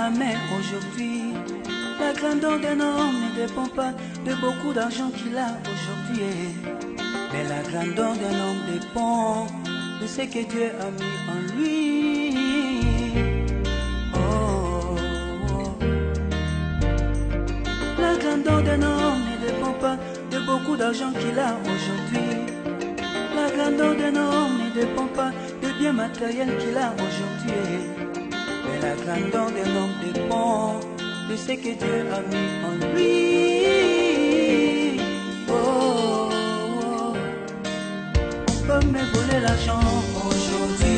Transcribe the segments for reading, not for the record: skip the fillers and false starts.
ma main aujourd'hui. La grandeur d'un homme ne dépend pas de beaucoup d'argent qu'il a aujourd'hui. Mais la grandeur d'un homme dépend de ce que Dieu a mis en lui. Oh, oh. La grandeur d'un homme ne dépend pas de beaucoup d'argent qu'il a aujourd'hui. La grandeur d'un homme ne dépend pas de biens matériels qu'il a aujourd'hui. Mais la grandeur d'un homme dépend de ce que Dieu a mis en lui. Oh, oh. On peut me voler l'argent aujourd'hui.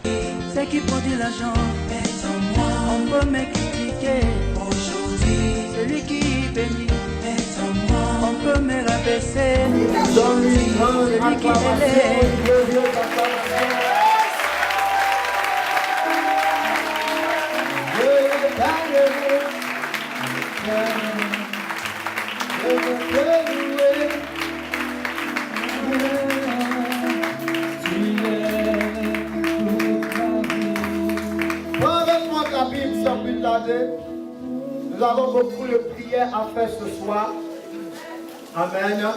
Ce qui produit l'argent est en moi. On peut me critiquer aujourd'hui. Celui qui bénit est en moi. On peut me rabaisser aujourd'hui. Celui qui élève. Nous avons beaucoup de prières à faire ce soir. Amen.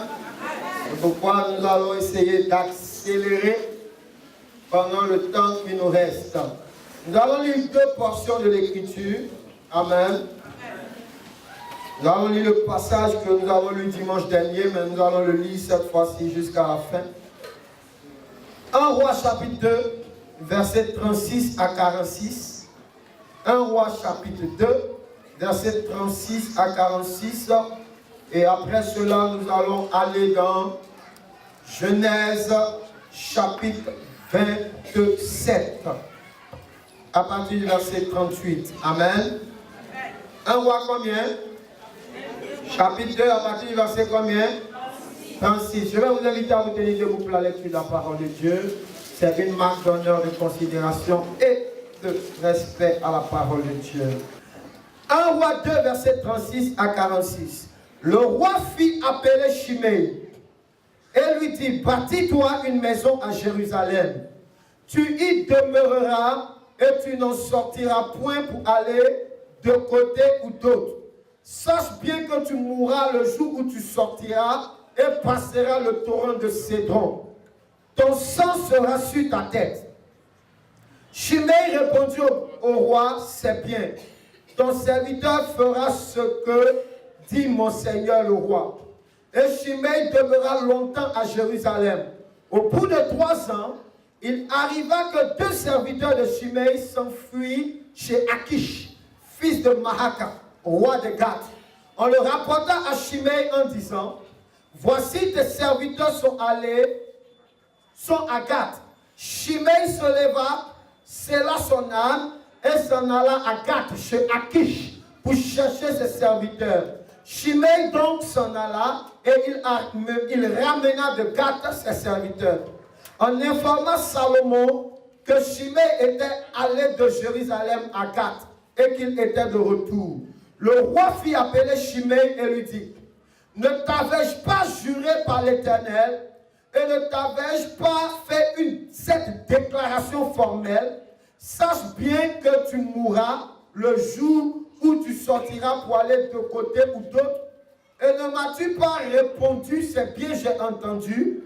C'est pourquoi nous allons essayer d'accélérer pendant le temps qui nous reste. Nous allons lire deux portions de l'Écriture. Amen. Nous allons lire le passage que nous avons lu dimanche dernier, mais nous allons le lire cette fois-ci jusqu'à la fin. 1 Roi chapitre 2, versets 36 à 46. 1 Roi chapitre 2, versets 36 à 46. Et après cela, nous allons aller dans Genèse chapitre 27. À partir du verset 38. Amen. 1 Roi combien? Chapitre 2, à partir du verset combien? 36. Je vais vous inviter à vous tenir debout pour la lecture de la parole de Dieu. C'est une marque d'honneur, de considération et de respect à la parole de Dieu. 1 Roi 2, verset 36 à 46. Le roi fit appeler Shimei et lui dit, bâtis-toi une maison à Jérusalem. Tu y demeureras et tu n'en sortiras point pour aller de côté ou d'autre. Sache bien que tu mourras le jour où tu sortiras et passeras le torrent de Cédron. Ton sang sera sur ta tête. Shimei répondit au roi, c'est bien. Ton serviteur fera ce que dit mon seigneur le roi. Et Shimei demeura longtemps à Jérusalem. Au bout de 3 ans, il arriva que 2 serviteurs de Shimei s'enfuirent chez Akish, fils de Mahaka, roi de Gath. On le rapporta à Shimei en disant, voici tes serviteurs sont à Gath. Shimei se leva, scella son âme et s'en alla à Gath, chez Akish, pour chercher ses serviteurs. Shimei donc s'en alla et il ramena de Gath ses serviteurs. On informa Salomon que Shimei était allé de Jérusalem à Gath et qu'il était de retour. Le roi fit appeler Shimei et lui dit, ne t'avais-je pas juré par l'Éternel et ne t'avais-je pas fait cette déclaration formelle? Sache bien que tu mourras le jour où tu sortiras pour aller de côté ou d'autre. Et ne m'as-tu pas répondu, c'est bien, j'ai entendu.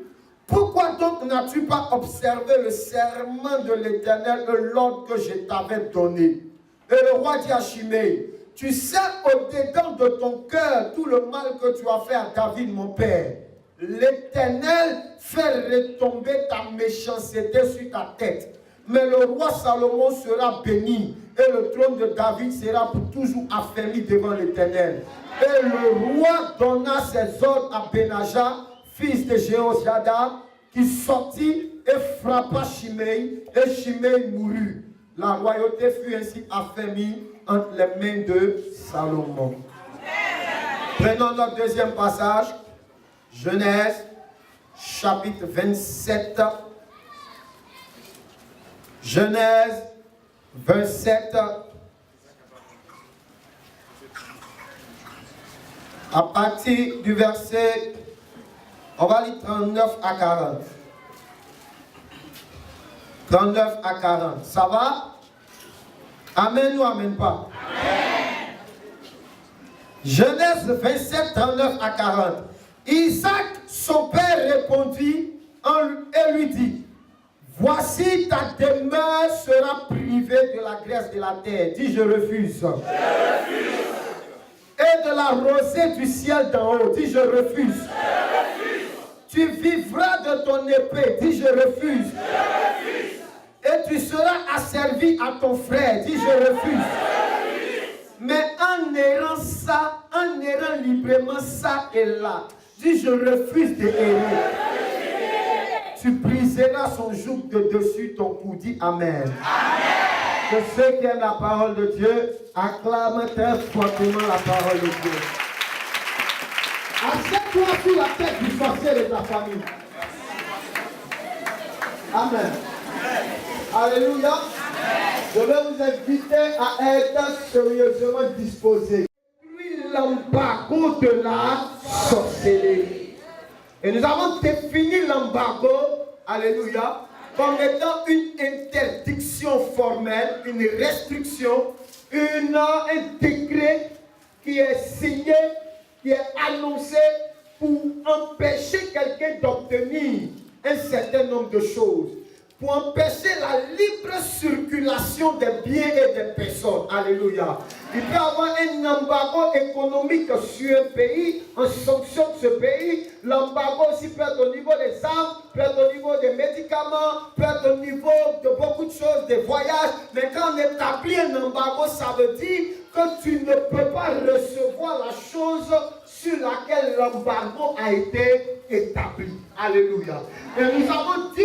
Pourquoi donc n'as-tu pas observé le serment de l'Éternel et l'ordre que je t'avais donné? Et le roi dit à Shimei, tu sais au-dedans de ton cœur tout le mal que tu as fait à David, mon père. L'Éternel fait retomber ta méchanceté sur ta tête. Mais le roi Salomon sera béni et le trône de David sera pour toujours affermi devant l'Éternel. Et le roi donna ses ordres à Benaja, fils de Jéhoiada, qui sortit et frappa Shimei, et Shimei mourut. La royauté fut ainsi affermie entre les mains de Salomon. Prenons notre deuxième passage, Genèse, chapitre 27. Genèse 27, à partir du verset, on va lire 39 à 40. 39 à 40, ça va? Amen ou amen pas? Amen. Genèse 27, 39 à 40. Isaac, son père, répondit et lui dit, voici ta demeure sera privée de la graisse de la terre. Dis, je refuse. Je refuse. Et de la rosée du ciel d'en haut. Dis, je refuse. Je refuse. Tu vivras de ton épée. Dis, je refuse. Je refuse. Et tu seras asservi à ton frère. Dis, je refuse. Mais en errant librement ça et là. Dis, je refuse d'errer. Tu briseras son joug de dessus ton cou. Dis Amen. Amen. Que ceux qui aiment la parole de Dieu acclament très fortement la parole de Dieu. Assieds-toi sur la tête du sorcier de ta famille. Amen. Alléluia. Je vais vous inviter à être sérieusement disposés. Puis l'embargo de la sorcellerie. Et nous avons défini l'embargo, alléluia, comme étant une interdiction formelle, une restriction, un décret qui est signé, qui est annoncé pour empêcher quelqu'un d'obtenir un certain nombre de choses, pour empêcher la libre circulation des biens et des personnes. Alléluia. Il peut y avoir un embargo économique sur un pays, en sanction de ce pays. L'embargo aussi peut être au niveau des armes, peut être au niveau des médicaments, peut être au niveau de beaucoup de choses, des voyages. Mais quand on établit un embargo, ça veut dire que tu ne peux pas recevoir la chose sur laquelle l'embargo a été établi. Alléluia. Et nous avons dit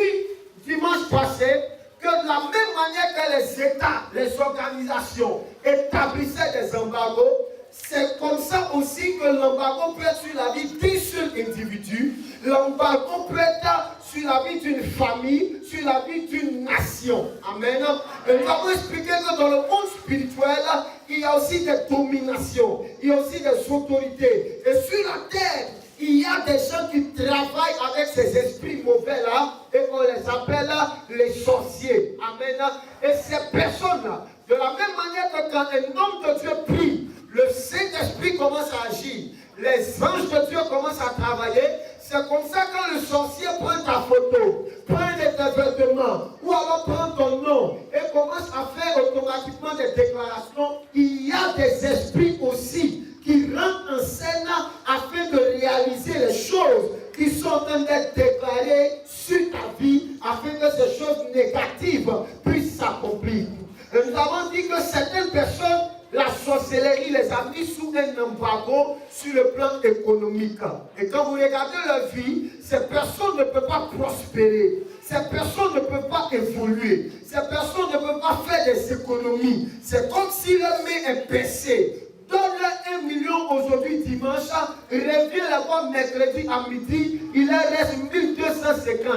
dimanche passé que de la même manière que les États, les organisations établissaient des embargos, c'est comme ça aussi que l'embargo peut être sur la vie d'un seul individu, l'embargo peut être sur la vie d'une famille, sur la vie d'une nation. Amen. Et nous avons expliqué que dans le monde spirituel, il y a aussi des dominations, il y a aussi des autorités. Et sur la terre, il y a des gens qui travaillent avec ces esprits mauvais là, et on les appelle les sorciers. Amen. Et ces personnes, de la même manière que quand un homme de Dieu prie, le Saint-Esprit commence à agir, les anges de Dieu commencent à travailler. C'est comme ça que quand le sorcier prend ta photo, prend tes vêtements, ou alors prend ton nom, et commence à faire automatiquement des déclarations, il y a des esprits aussi qui rentrent en scène afin de réaliser les choses qui sont en train d'être déclarées sur ta vie, afin que ces choses négatives puissent s'accomplir. Et nous avons dit que certaines personnes, la sorcellerie les a mis sous un embargo sur le plan économique. Et quand vous regardez leur vie, ces personnes ne peuvent pas prospérer. Ces personnes ne peuvent pas évoluer. Ces personnes ne peuvent pas faire des économies. C'est comme si leur main est baissée. Donne-leur 1 million aujourd'hui dimanche, reviens les voir mercredi à midi, il leur reste 1250.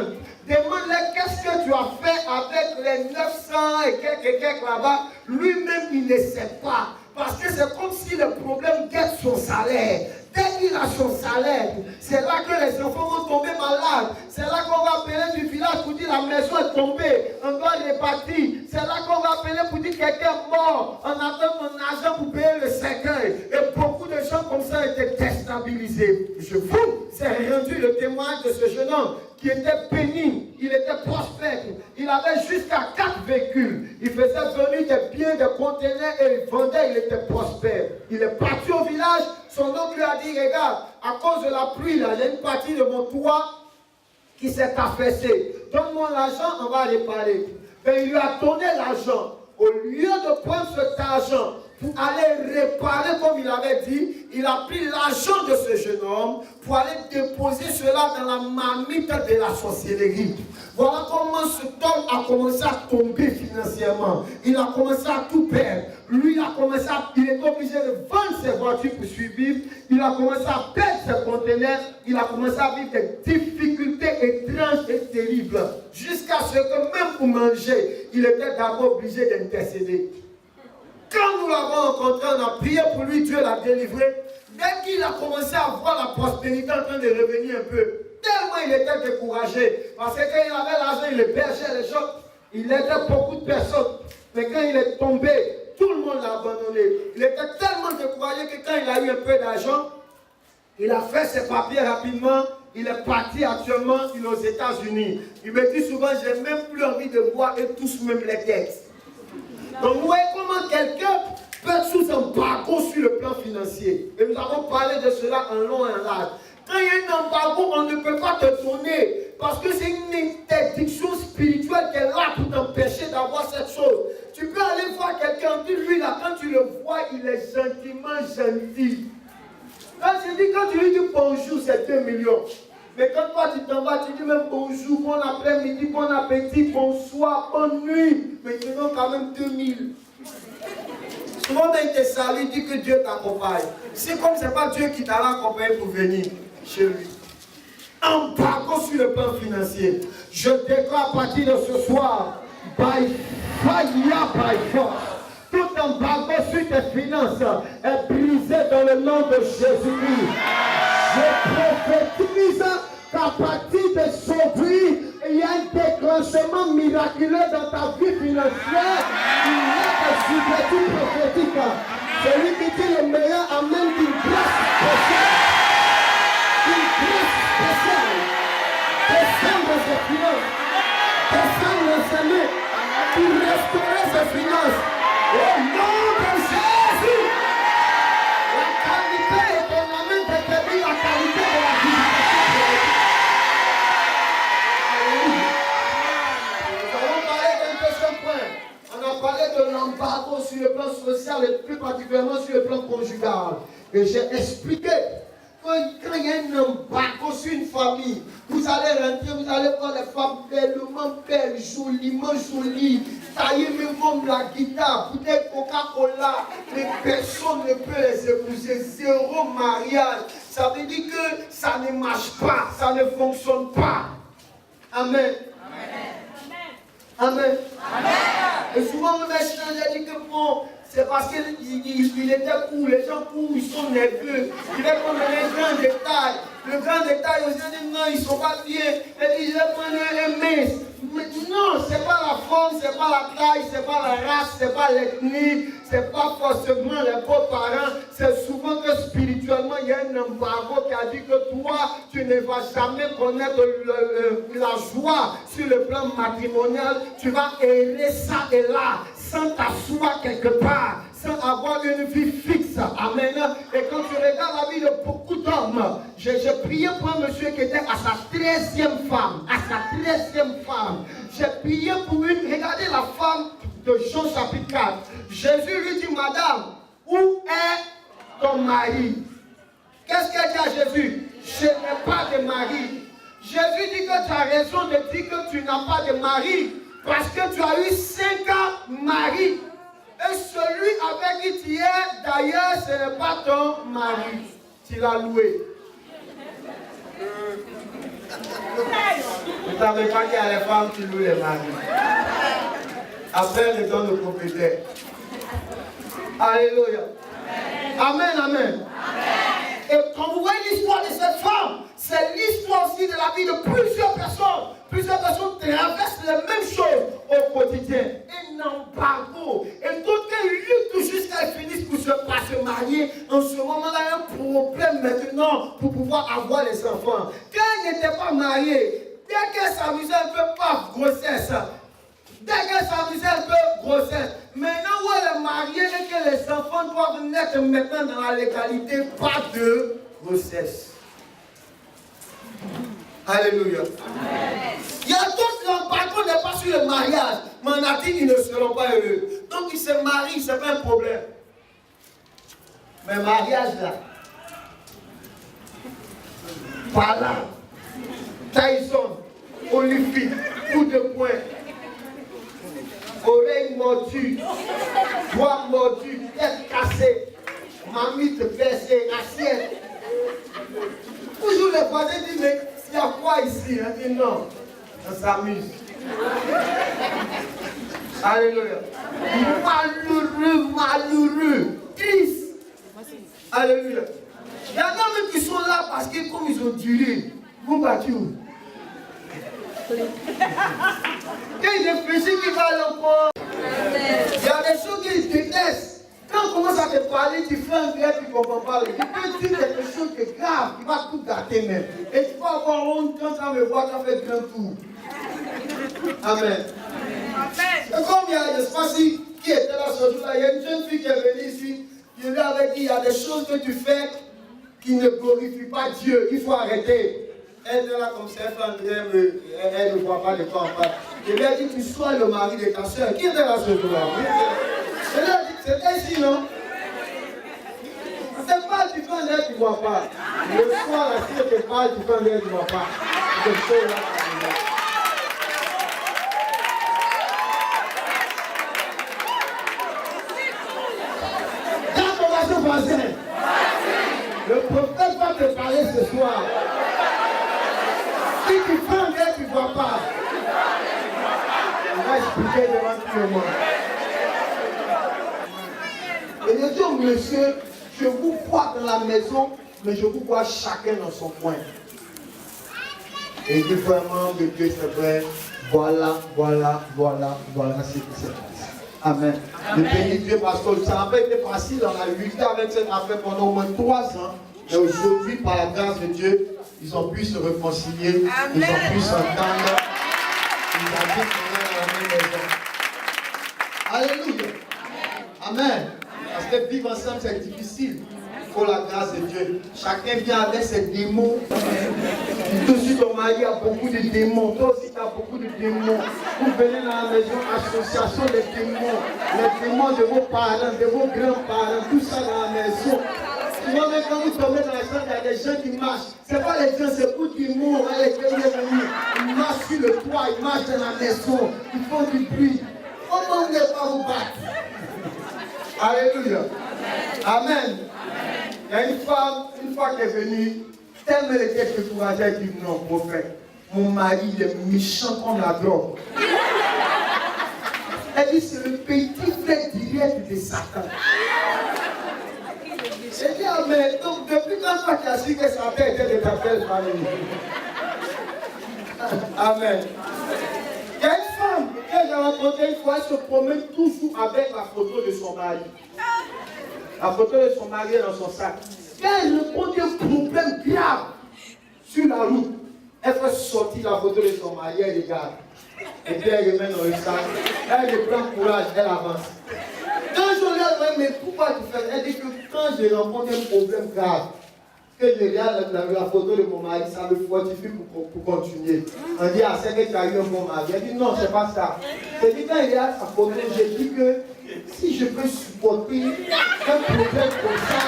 Demande-leur qu'est-ce que tu as fait avec les 900 et quelques là-bas. Lui-même, il ne sait pas. Parce que c'est comme si le problème guette son salaire. Dès qu'il a son salaire, c'est là que les enfants vont tomber malades. C'est là qu'on va appeler du village pour dire la maison est tombée, on doit répartir. C'est là qu'on va appeler pour dire quelqu'un est mort, on attend mon argent pour payer le cercueil. Et beaucoup de gens comme ça étaient déstabilisés. Je vous ai rendu le témoignage de ce jeune homme qui était béni, il était prospère, il avait jusqu'à 4 véhicules, il faisait venir des biens, des conteneurs et il vendait, il était prospère. Il est parti au village, son oncle lui a dit, regarde, à cause de la pluie, là, il y a une partie de mon toit qui s'est affaissée. Donne-moi l'argent, on va réparer. Et il lui a donné l'argent. Au lieu de prendre cet argent pour aller réparer comme il avait dit, il a pris l'argent de ce jeune homme pour aller déposer cela dans la marmite de la sorcellerie. Voilà comment cet homme a commencé à tomber financièrement. Il a commencé à tout perdre. Lui, il est obligé de vendre ses voitures pour survivre. Il a commencé à perdre ses conteneurs. Il a commencé à vivre des difficultés étranges et terribles. Jusqu'à ce que même pour manger, il était d'abord obligé d'intercéder. Quand nous l'avons rencontré, on a prié pour lui, Dieu l'a délivré. Dès qu'il a commencé à voir la prospérité en train de revenir un peu, tellement il était découragé. Parce que quand il avait l'argent, il hébergeait les gens. Il aidait beaucoup de personnes. Mais quand il est tombé tout le monde l'a abandonné. Il était tellement découragé que quand il a eu un peu d'argent, il a fait ses papiers rapidement. Il est parti actuellement, il est aux États-Unis. Il me dit souvent, j'ai même plus envie de boire et tous même les textes. Donc vous voyez comment quelqu'un peut être sous embargo sur le plan financier. Et nous avons parlé de cela en long et en large. Quand il y a un embargo, on ne peut pas te donner. Parce que c'est une interdiction spirituelle qui est là pour t'empêcher d'avoir cette chose. Tu peux aller voir quelqu'un, lui là, quand tu le vois, il est gentiment gentil. Quand tu lui dis bonjour, c'est 2 millions. Mais quand toi tu t'en vas, tu dis même bonjour, bon après-midi, bon appétit, bonsoir, bonne nuit. Mais tu donnes quand même 2000. Souvent, il te salue, il dit que Dieu t'accompagne. C'est comme ce n'est pas Dieu qui t'a accompagné pour venir chez lui. Embargo sur le plan financier. Je déclare à partir de ce soir, by fire, by force. Tout embargo sur tes finances est brisé dans le nom de Jésus-Christ. Je prophétise qu'à partir d'aujourd'hui, il y a un déclenchement miraculeux dans ta vie financière. Il y a des ouvertures prophétiques. Celui qui dit le meilleur amène une grâce spéciale. Une grâce spéciale. Descendre ses finances. Descendre ses mains. Pour restaurer ses finances. Au nom de Jésus. La qualité de ton amène détermine la qualité de la visitation. Nous avons parlé d'un deuxième point. On a parlé de l'embargo sur le plan social et plus particulièrement sur le plan conjugal. Et j'ai expliqué que quand il y a un embargo sur une famille, vous allez rentrer, vous allez voir les femmes bellement belles, joliment jolies, taillées même comme la guitare, bouteille Coca-Cola, mais personne ne peut les épouser, zéro mariage. Ça veut dire que ça ne marche pas, ça ne fonctionne pas. Amen. Amen. Amen. Et souvent, le méchant, j'ai dit que bon, c'est parce qu'il était court, les gens courent, ils sont nerveux. Il va prendre les grands détails. Le grand détail, ils disent non, ils ne sont pas bien. Et puis, je vais prendre un mince. Mais non, ce n'est pas la forme, ce n'est pas la taille, ce n'est pas la race, ce n'est pas l'ethnie, ce n'est pas forcément les beaux-parents. C'est souvent que spirituellement, il y a un embargo qui a dit que toi, tu ne vas jamais connaître la joie sur le plan matrimonial. Tu vas errer ça et là, sans t'asseoir quelque part, sans avoir une vie fixe. Amen. Et quand tu regardes la vie de beaucoup d'hommes, j'ai prié pour un monsieur qui était à sa 13e femme. À sa 13e femme. J'ai prié pour une. Regardez la femme de Jean chapitre 4. Jésus lui dit, Madame, où est ton mari? Qu'est-ce qu'elle dit à Jésus? Je n'ai pas de mari. Jésus dit que tu as raison de dire que tu n'as pas de mari. Parce que tu as eu 5 maris. Et celui avec qui tu es, d'ailleurs, ce n'est pas ton mari. Tu l'as loué. Tu ne t'avais pas dit à les femmes, tu loues les maris. Après, les donne le propriétaire. Alléluia. Amen, amen. Et quand vous voyez l'histoire de cette femme, c'est l'histoire aussi de la vie de plusieurs personnes. Plusieurs personnes traversent les mêmes choses au quotidien. Un embargo. Et donc, elles luttent jusqu'à ce qu'elles finissent par se marier. En ce moment-là, il y a un problème maintenant pour pouvoir avoir les enfants. Quand elles n'étaient pas mariées, dès qu'elles s'amusaient un peu, paf, grossesse. Dès qu'elles s'amusaient un peu, grossesse. Maintenant où elle est mariée et que les enfants doivent naître maintenant dans la légalité, pas de grossesse. Alléluia. Amen. Il y a d'autres l'embargo n'est pas sur le mariage, mais on a dit qu'ils ne seront pas heureux. Donc ils se marient, ce n'est pas un problème. Mais mariage là, voilà, Tyson, Olivier, coup de poing, oreille mordue, doigt mordu, tête cassée, mamite baissée, assiette. Toujours les voisins disent, mais il y a quoi ici? On dit non, on s'amuse. Alléluia. Malheureux, malheureux, triste. Alléluia. Il y en a même qui sont là parce que comme ils ont duré, vous battez où? Quand il réfléchit qu'il va aller encore. Il y a a des choses qu'ils détestent. Quand on commence à te parler, tu fais un grève, tu ne comprends pas. Tu peux dire quelque chose de grave, qui va tout gâter même. Et tu vas avoir honte quand tu me vois, tu as fait grand tour. Amen. C'est comme il y a, je ne sais pas si qui était là ce jour-là, il y a une jeune fille qui est venue ici, qui lui avait dit, il y a des choses que tu fais qui ne glorifient pas Dieu, il faut arrêter. Elle était là comme ça, elle fait un grève, elle ne voit pas de quoi on parle. Je lui ai dit, tu sois le mari de ta soeur. Qui était là ce jour-là? Je lui ai dit, c'était ici, non? C'est pas tu fais un air, tu ne vois pas. Le soir, si je te parle, tu fais un air, tu ne vois pas. C'est ce là. Quand on va se passer, le prophète va te parler ce soir. Si tu fais un air, tu ne vois pas. On va expliquer devant tout le monde. Et je dis au monsieur, je vous vois dans la maison, mais je vous vois chacun dans son coin. Et il dit vraiment que Dieu c'est vrai. Voilà ce qui s'est passé. Amen. Je bénis Dieu parce que ça n'a pas été facile. On a lutté avec cette affaire pendant au moins 3 ans. Et aujourd'hui, par la grâce de Dieu, ils ont pu se réconcilier. Amen. Ils ont pu s'entendre. Ils habitent dans la même maison. Alléluia. Amen. Parce que vivre ensemble, c'est difficile. Il faut la grâce de Dieu. Chacun vient avec ses démons. Toi aussi, ton mari a beaucoup de démons. Toi aussi, tu as beaucoup de démons. Vous venez dans la maison, association des démons. Les démons de vos parents, de vos grands-parents, tout ça dans la maison. Souvent, même quand vous tombez dans la chambre, il y a des gens qui marchent. Ce n'est pas les gens, c'est pour qu'ils mourent. Ils marchent sur le toit, ils marchent dans la maison. Ils font du bruit. Comment vous n'allez pas vous battre? Alléluia. Amen. Il y a une femme, une fois qu'elle est venue, tellement elle était découragée, elle dit non, prophète, mon mari il est méchant comme la drogue. Elle dit c'est le petit frère direct de Satan. Elle dit ah mais donc depuis quand tu as su que Satan était de ta belle famille? Amen. Il y a une femme que j'ai rencontrée une fois, elle se promène toujours avec la photo de son mari. La photo de son mari est dans son sac. Quand elle rencontre un problème grave sur la route, elle fait sortir la photo de son mari, elle regarde. Et puis elle remet dans le sac. Elle prend courage, elle avance. Quand je regarde, mais pourquoi tu fais? Elle dit que quand je rencontre un problème grave, que je regarde la photo de mon mari, ça me fortifie pour continuer. On dit, ah, c'est que tu as eu un bon mari. Elle dit, non, c'est pas ça. Elle dit, quand il y a sa photo, je dis que si je peux supporter un problème comme ça,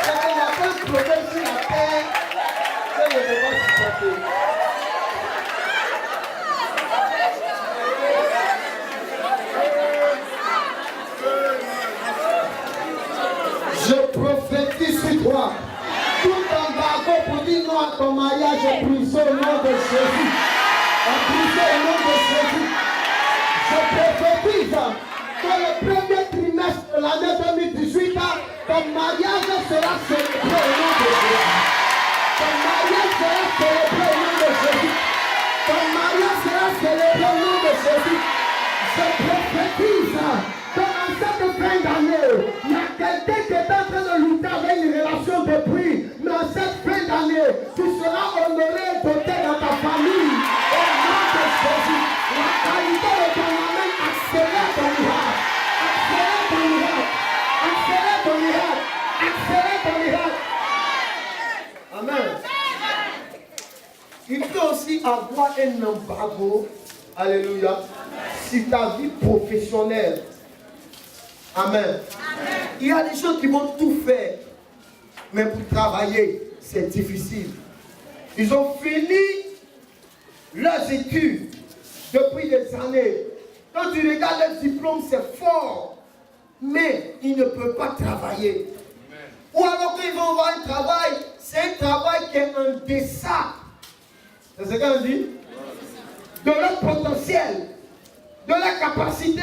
c'est qu'il n'y a pas de problème sur la terre que je ne peux pas supporter. Je prophétise sur toi. Tout embargo pour dire non à ton mariage est brisé au nom de Jésus. Est brisé au nom de Jésus. Je prophétise dans le premier trimestre de l'année 2018, ton mariage sera célébré au nom de Jésus. Ton mariage sera célébré au nom de Jésus. Ton mariage sera célébré au nom de Jésus. Je prophétise dans cette fin d'année, il y a quelqu'un qui est en train de lutter avec une relation de prix. Mais en cette fin d'année, tu seras honoré et doté dans ta famille. Au nom de Jésus, la qualité de ton amen accélère ton miracle. Accélère ton miracle. Accélère ton miracle. Accélère ton miracle. Amen. Il peut aussi avoir un embargo. Alléluia. Si ta vie professionnelle. Amen. Amen. Il y a des gens qui vont tout faire, mais pour travailler, c'est difficile. Ils ont fini leurs études depuis des années. Quand tu regardes leur diplôme, c'est fort, mais ils ne peuvent pas travailler. Amen. Ou alors qu'ils vont avoir un travail, c'est un travail qui est en deçà. C'est ce qu'on dit? De leur potentiel, de leur capacité.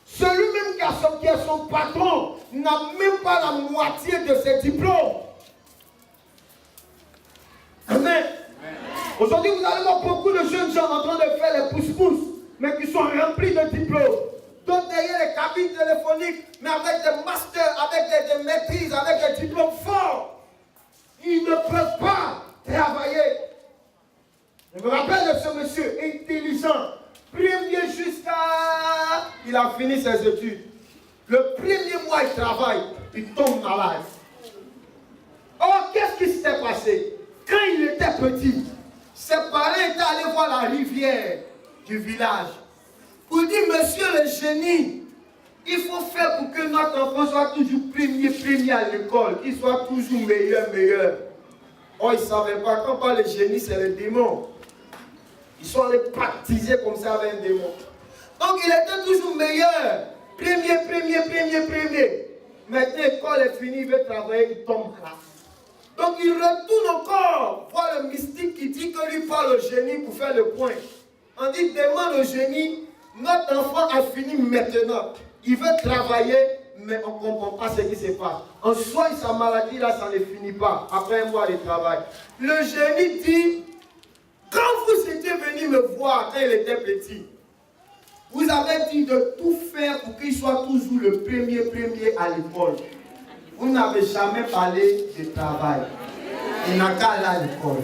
Celui-même qui est son patron n'a même pas la moitié de ses diplômes. Amen. Aujourd'hui, vous allez voir beaucoup de jeunes gens en train de faire les pousse-pousse, mais qui sont remplis de diplômes. d'autres derrière les cabines téléphoniques, mais avec des masters, avec des maîtrises, avec des diplômes forts. Ils ne peuvent pas travailler. Je me rappelle de ce monsieur intelligent, premier jusqu'à... Il a fini ses études. Le premier mois, il travaille, il tombe malade. Or, qu'est-ce qui s'était passé? Quand il était petit, ses parents étaient allés voir la rivière du village pour dire, monsieur le génie, il faut faire pour que notre enfant soit toujours premier à l'école, qu'il soit toujours meilleur. Oh, ils ne savaient pas, quand on parle de génie, c'est le démon. Ils sont allés baptiser comme ça avec un démon. Donc il était toujours meilleur. Premier. Maintenant, l'école est finie, il veut travailler, il tombe là. Donc il retourne encore voir le mystique qui dit que lui parle au génie pour faire le point. On dit, demande au génie, notre enfant a fini maintenant. Il veut travailler, mais on ne comprend pas ce qui se passe. On soigne sa maladie, là, ça ne finit pas. Après un mois de travail. Le génie dit, quand vous étiez venu me voir quand il était petit, vous avez dit de tout faire pour qu'il soit toujours le premier à l'école. Vous n'avez jamais parlé de travail. Il n'a qu'à aller à l'école.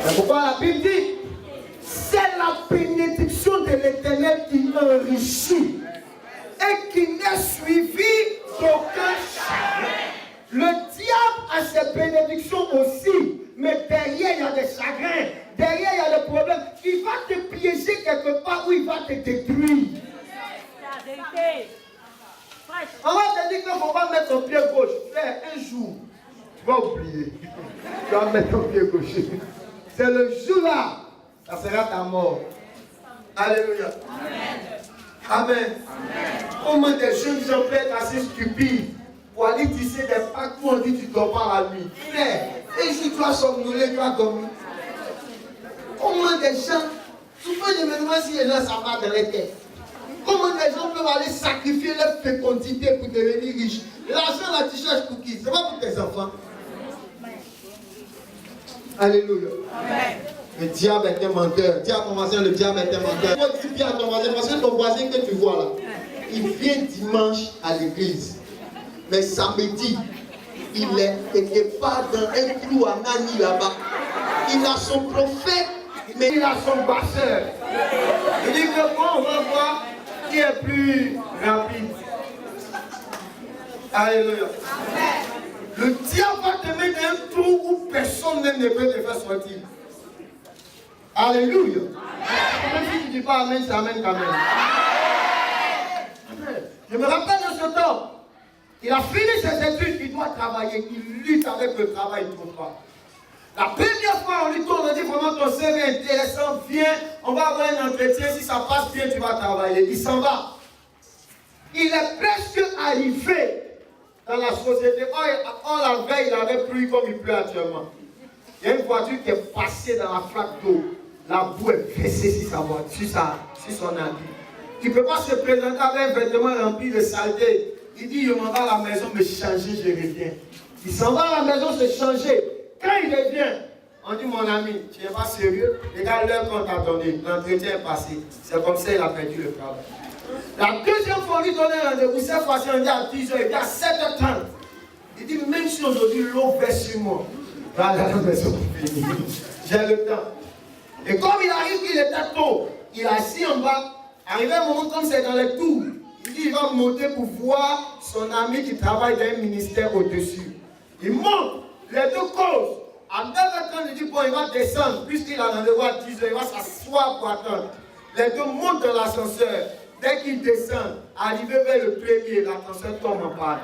C'est pourquoi la Bible dit, c'est la bénédiction de l'Éternel qui enrichit et qui n'est suivie d'aucun chagrin. Le diable a ses bénédictions aussi, mais derrière il y a des chagrins, derrière il y a des problèmes. Il va te piéger quelque part où il va te détruire. On va te dire qu'il ne faut pas mettre ton pied gauche. Frère, un jour, tu vas oublier. Tu vas mettre ton pied gauche. C'est le jour-là, ça sera ta mort. Alléluia. Amen. Amen. Comment des jeunes gens peuvent être assez stupides pour aller tisser des packs où on dit tu ne dors pas la nuit. Frère, et si tu vas somnoler, tu vas dormir. Comment des gens, tu peux me demander si les gens savent pas de la tête. Comment des gens peuvent aller sacrifier leur fécondité pour devenir riches? L'argent là, tu cherches pour qui? Ce n'est pas pour tes enfants. Alléluia. Amen. Le diable est un menteur. Dis à ton voisin, le diable est un menteur. Tu dis bien à ton voisin, parce que ton voisin que tu vois là, il vient dimanche à l'église. Mais samedi, il est quelque part dans un clou à Nani là-bas. Il a son prophète, mais il a son passeur. Il dit que bon, on va voir qui est plus rapide. Alléluia. Amen. Le diable va te mettre dans un trou où personne même ne peut te faire sortir. Alléluia. Même si tu ne dis pas amen, c'est amen quand même. Amen. Je me rappelle de ce temps. Il a fini ses études, il doit travailler. Il lutte avec le travail, il ne trouve pas. La première fois, on lui tourne, on dit vraiment ton CV est intéressant, viens, on va avoir un entretien, si ça passe bien, tu vas travailler. Il s'en va. Il est presque arrivé dans la société. On la veille, il avait plu comme il pleut actuellement. Il y a une voiture qui est passée dans la flaque d'eau. La boue est versée sur sa voiture, sur son habit. Il ne peut pas se présenter avec un vêtement rempli de saleté. Il dit, je m'en vais à la maison me changer, je reviens. Il s'en va à la maison se changer. Quand il revient, on dit, mon ami, tu n'es pas sérieux? Regarde l'heure qu'on t'a donné, l'entretien est passé. C'est comme ça qu'il a perdu le travail. La deuxième fois, on lui donne un rendez-vous. Cette fois-ci, on dit à 10h, il dit à 7h30. Il dit, même si aujourd'hui l'eau verse sur moi, je vais aller à la maison. J'ai le temps. Et comme il arrive qu'il était tôt, il est assis en bas. Arrivé un moment comme c'est dans les tours, il dit, il va monter pour voir son ami qui travaille dans un ministère au-dessus. Il monte, les deux causes. À 9h30, il dit, bon, il va descendre, puisqu'il a rendez-vous à 10h, il va s'asseoir pour attendre. Les deux montent dans l'ascenseur. Dès qu'ils descendent, arrivé vers le premier, l'ascenseur tombe en panne.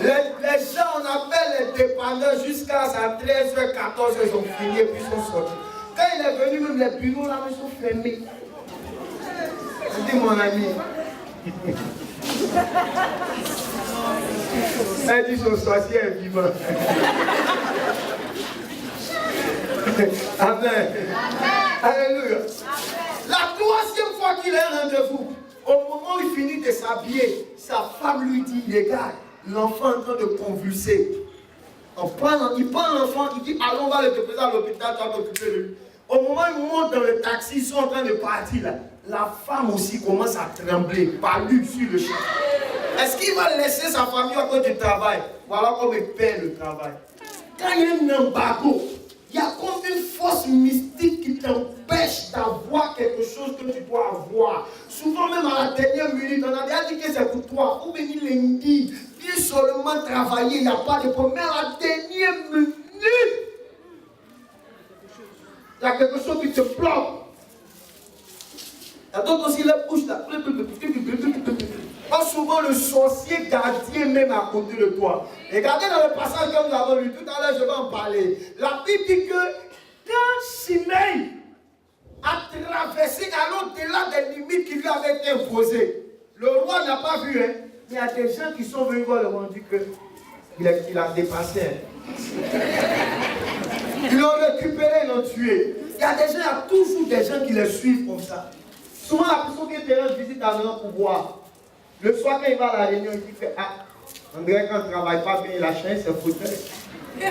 Les gens, on appelle les dépanneurs jusqu'à 13h, 14h, ils ont fini et puis ils sont sortis. Quand il est venu, même les bureaux là, ils sont fermés. Je dis, mon ami. Elle dit, son sorcier est vivant. Amen. Alléluia. La troisième fois qu'il a un rendez-vous, au moment où il finit de s'habiller, sa femme lui dit, regarde, l'enfant est en train de convulser. Il prend l'enfant, il dit allons, on va le déposer à l'hôpital, tu vas t'occuper de lui. Au moment où ils montent dans le taxi, ils sont en train de partir là. La femme aussi commence à trembler, palu sur le champ. Est-ce qu'il va laisser sa famille à cause du travail? Voilà comment il perd le travail. Quand il y a un embargo, il y a comme une force mystique qui t'empêche d'avoir quelque chose que tu dois avoir. Souvent même à la dernière minute, on a déjà dit que c'est pour toi. Ou venir lundi, viens seulement travailler, il n'y a pas de problème. Mais à la dernière minute, il y a quelque chose qui te bloque. Il y a d'autres aussi, les bouches là. Pas souvent le sorcier gardien même à côté de toi. Regardez dans le passage que nous avons lu, tout à l'heure je vais en parler. La Bible dit que quand Shimei a traversé à l'au-delà des limites qui lui avaient été imposées, le roi n'a pas vu, hein. Il y a des gens qui sont venus voir le roi dit qu'il a dépassé. Ils l'ont récupéré, ils l'ont tué. Il y a toujours des gens qui les suivent comme ça. Souvent la personne qui est en visite à notre pouvoir. Le soir, quand il va à la réunion, il dit que, on dirait qu'on ne travaille pas bien, il a changé ses fauteuils. Il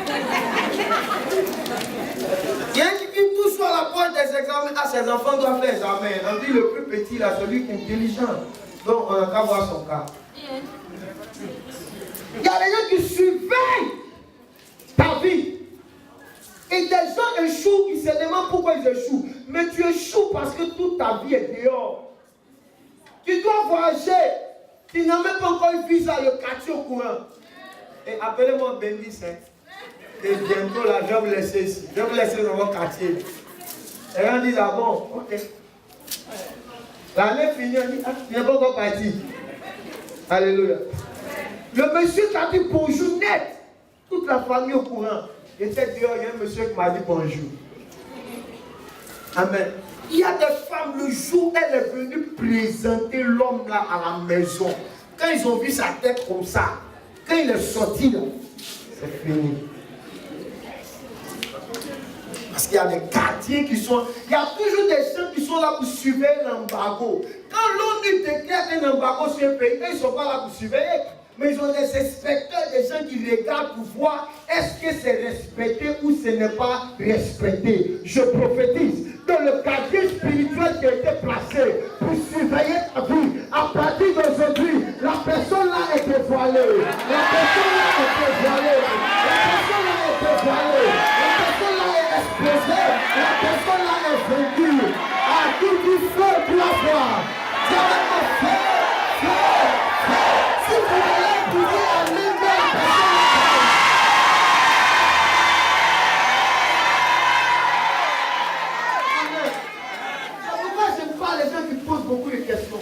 y a qui vient tout sur la pointe des examens. Ses enfants doivent faire l'examen. On dit le plus petit, là, celui qui est intelligent. Donc, on n'a qu'à voir son cas. Il y a des gens qui surveillent ta vie. Et des gens échouent, ils se demandent pourquoi ils échouent. Mais tu échoues parce que toute ta vie est dehors. Tu dois voyager. Tu n'as même pas encore une visa, le quartier au courant. Et appelez-moi Bendis. Et bientôt là, je vais vous laisser ici. Je vais vous laisser dans votre quartier. Et on dit, ah bon, ok. L'année finie, on dit, tu n'es pas encore parti. Alléluia. Le monsieur qui a dit bonjour net. Toute la famille au courant. J'étais dehors, il y a un monsieur qui m'a dit bonjour. Amen. Il y a des femmes, le jour où elle est venue présenter l'homme là à la maison, quand ils ont vu sa tête comme ça, quand il est sorti là, c'est fini. Parce qu'il y a des quartiers qui sont... Il y a toujours des gens qui sont là pour surveiller l'embargo. Quand l'ONU déclare un embargo sur un pays, ils ne sont pas là pour surveiller. Mais ils ont des inspecteurs, des gens qui regardent pour voir est-ce que c'est respecté ou ce n'est pas respecté. Je prophétise dans le quartier spirituel qui a été placé pour surveiller ta vie. À partir d'aujourd'hui, la personne là est dévoilée. La personne là est dévoilée. La personne là est dévoilée. La personne là est exposée. La personne là est vaincue. À tout du feu pour la voir. Dieu va faire. Si vous allez bouger à même beaucoup de questions.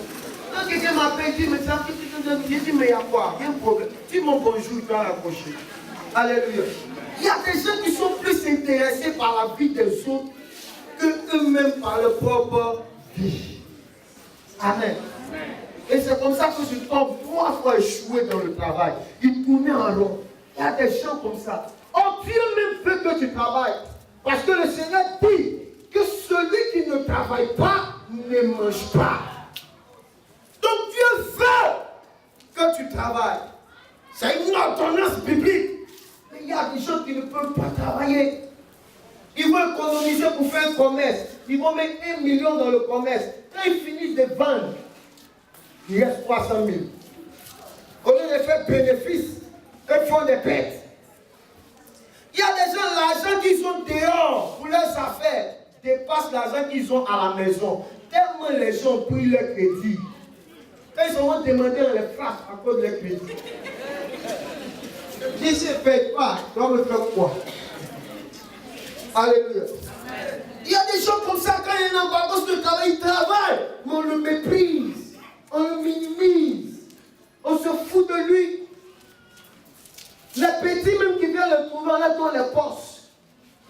Quand quelqu'un m'appelle, dit, mais ça, j'ai dit, mais il y a quoi? Il y a un problème. Dis mon bonjour, tu vas l'accrocher. Alléluia. Il y a des gens qui sont plus intéressés par la vie des autres que eux-mêmes par leur propre vie. Amen. Et c'est comme ça que je tombe 3 fois échoué dans le travail. Il tournait en rond. Il y a des gens comme ça. Oh, Dieu même veut que tu travailles. Parce que le Seigneur dit que celui qui ne travaille pas ne mange pas. Donc Dieu veut que tu travailles. C'est une ordonnance biblique. Mais il y a des gens qui ne peuvent pas travailler. Ils vont économiser pour faire un commerce. Ils vont mettre 1 million dans le commerce. Quand ils finissent de vendre, il reste 300 000. Au lieu de faire bénéfice, ils font des bêtes. Il y a des gens, l'argent qu'ils ont dehors pour leurs affaires dépasse l'argent qu'ils ont à la maison. Tellement les gens ont pris leur crédit. Quand ils ont demandé, on les frappe à cause de leur crédit. Si je ne paye pas, tu vas me faire quoi? Alléluia. Il y a des gens comme ça, quand il y a un embargo sur le travail, ils travaillent, mais on le méprise, on le minimise, on se fout de lui. Les petits même qui viennent le trouver, on les donne les postes.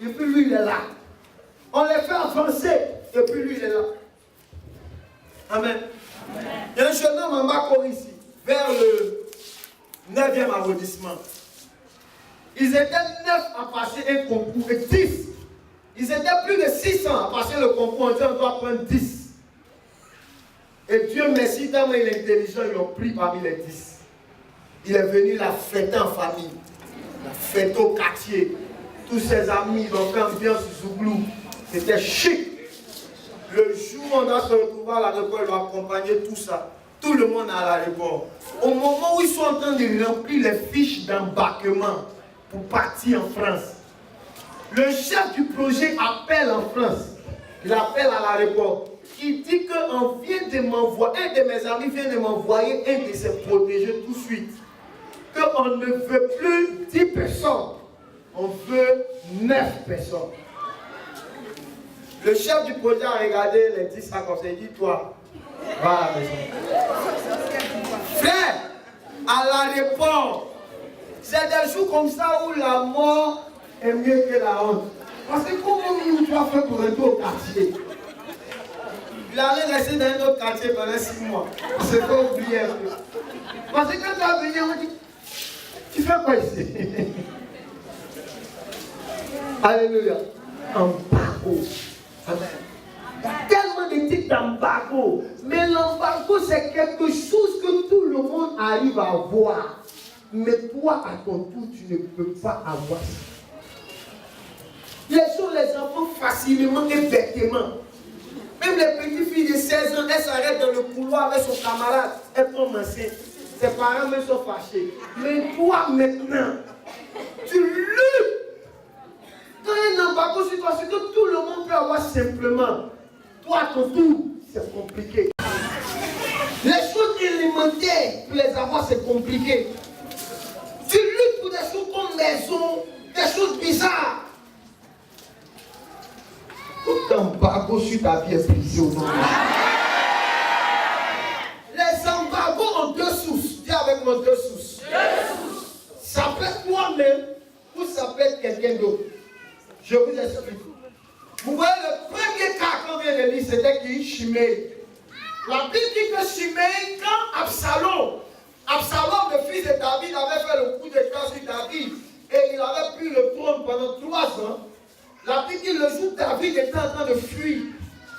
Et puis lui, il est là. On les fait avancer, et puis lui, il est là. Amen. Il y a un jeune homme en Mako ici, vers le 9e arrondissement. Ils étaient 9 à passer un concours, et 10. Ils étaient plus de 600 à passer le concours, on dit on doit prendre 10. Et Dieu merci, tellement il est intelligent, ils l'ont pris parmi les 10. Il est venu la fêter en famille. La fête au quartier. Tous ses amis, ils ont fait ambiance Zouglou. C'était chic. Le jour où on doit se retrouver à l'aéroport, il va accompagner tout ça. Tout le monde à l'aéroport. Au moment où ils sont en train de remplir les fiches d'embarquement pour partir en France, le chef du projet appelle en France. Il appelle à l'aéroport. Il dit qu'on vient de m'envoyer, un de mes amis vient de m'envoyer un de ses protégés tout de suite. Qu'on ne veut plus 10 personnes. On veut 9 personnes. Le chef du projet a regardé les 10 ça comme ça. Il dit, toi, va à la maison. Frère, à l'aéroport, c'est des jours comme ça où la mort est mieux que la honte. Parce que comment tu vas faire pour rentrer au quartier? Il allait rester dans un autre quartier pendant 6 mois. C'est pas oublier un peu. Parce que quand tu vas venir, on dit, tu fais quoi ici? Alléluia. Embargo. Amen. Il y a tellement de types d'embargo. Mais l'embargo, c'est quelque chose que tout le monde arrive à avoir. Mais toi, à ton tour, tu ne peux pas avoir ça. Laissons les enfants facilement et bêtement. Même les petites filles de 16 ans, elles s'arrêtent dans le couloir avec son camarade. Elles tombent enceintes. Ses parents même sont fâchés. Mais toi, maintenant, tu luttes. Quand il y a un embargo sur toi, c'est que tout le monde peut avoir simplement. Toi, à ton tour, c'est compliqué. Les choses élémentaires, pour les avoir, c'est compliqué. Tu luttes pour des choses comme maison, des choses bizarres. Tout embargo sur ta vie est brisé au nom de Jésus. Les embargos ont 2 sources. Dis avec moi 2 sources. Ça peut être toi-même ou ça peut être quelqu'un d'autre. Je vous explique. Vous voyez, le premier cas qu'on vient de lire, c'était qui? Shimei. La Bible dit que Shimei, quand Absalom, le fils de David, avait fait le coup d'état sur David, et il avait pris le trône pendant 3 ans, la Bible dit le jour où David était en train de fuir,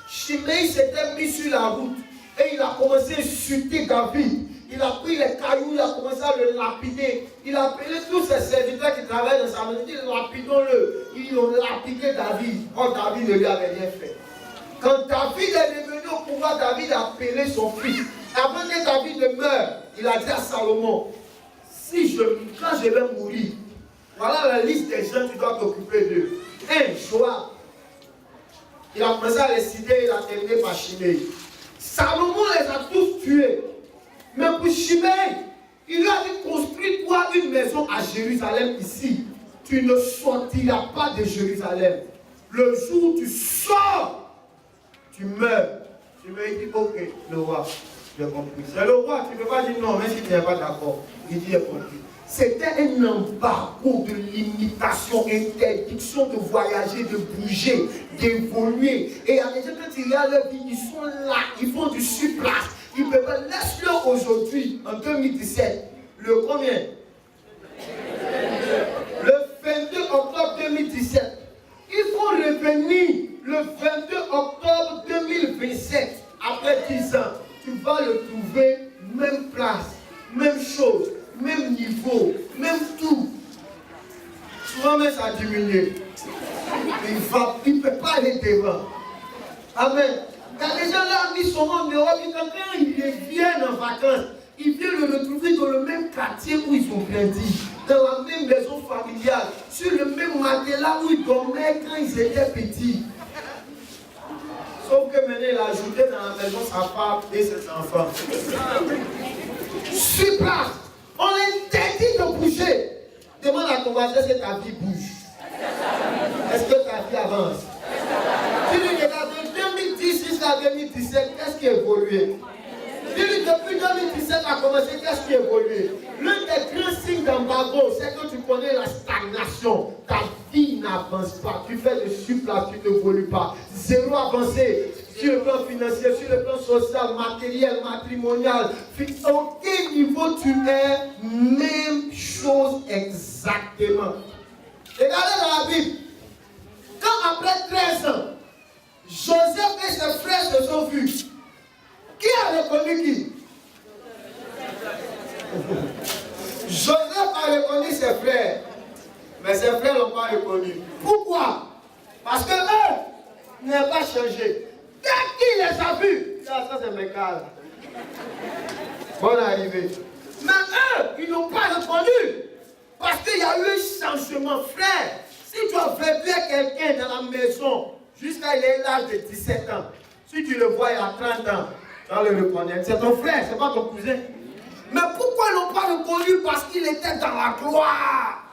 Shimei s'était mis sur la route, et il a commencé à insulter David. Il a pris les cailloux, il a commencé à le lapider. Il a appelé tous ses serviteurs qui travaillent dans sa maison. Il dit, lapidons-le. Ils ont lapidé David. Oh, David ne lui avait rien fait. Quand David est devenu au pouvoir, David a appelé son fils. Avant que David ne meure, il a dit à Salomon, quand je vais mourir, voilà la liste des gens que tu dois t'occuper d'eux. 1, Joab. Il a commencé à les citer, il a terminé par Shimei. Salomon les a tous tués. Mais pour Shimei, il lui a dit, construis-toi une maison à Jérusalem ici. Tu ne sortiras pas de Jérusalem. Le jour où tu sors, tu meurs. Shimei dit, ok, le roi, j'ai compris. C'est le roi, tu ne peux pas dire non, même si tu n'es pas d'accord. Il dit, j'ai compris. C'était un embargo de limitation, interdiction de voyager, de bouger, d'évoluer. Et il y a des gens, quand ils regardent leur vie, ils sont là, ils font du surplace. Ils peuvent laisse-le aujourd'hui, en 2017. Le combien? Le 22 octobre 2017. Il faut revenir le 22 octobre 2027. Après 10 ans, tu vas le trouver, même place, même chose, même niveau, même tout. Souvent même ça a diminué. Il ne peut pas aller devant. Amen. Quand les gens là mis son nom en Europe, quand ils viennent en vacances, ils viennent le retrouver dans le même quartier où ils ont grandi, dans la même maison familiale, sur le même matelas où ils dormaient quand ils étaient petits. Sauf que maintenant, il a ajouté dans la maison sa femme et ses enfants. Sur place, on interdit de bouger. Demande à ton voisin si ta vie bouge. Est-ce que ta vie avance? Tu lui regardes de 2010 jusqu'à 2017, qu'est-ce qui a évolué? Depuis 2017 a commencé, qu'est-ce qui a évolué? L'un des grands signes d'embargo, c'est que tu connais la stagnation. Ta vie n'avance pas. Tu fais de surplace, tu n'évolues pas. Zéro avancé sur le plan financier, sur le plan social, matériel, matrimonial. Aucun niveau tu es, même chose exactement. Regardez dans la Bible. Quand après 13 ans, Joseph et ses frères se sont vus, qui a reconnu qui? Joseph a reconnu ses frères. n'a pas changé. Dès qu'il les a vus, ça c'est mes cas. Bonne arrivée. Mais eux, ils n'ont pas répondu. Parce qu'il y a eu un changement. Frère, si tu as vécu quelqu'un dans la maison jusqu'à l'âge de 17 ans, si tu le vois il a 30 ans, tu vas le reconnaître. C'est ton frère, c'est pas ton cousin. Mais pourquoi ils n'ont pas reconnu? Parce qu'il était dans la gloire.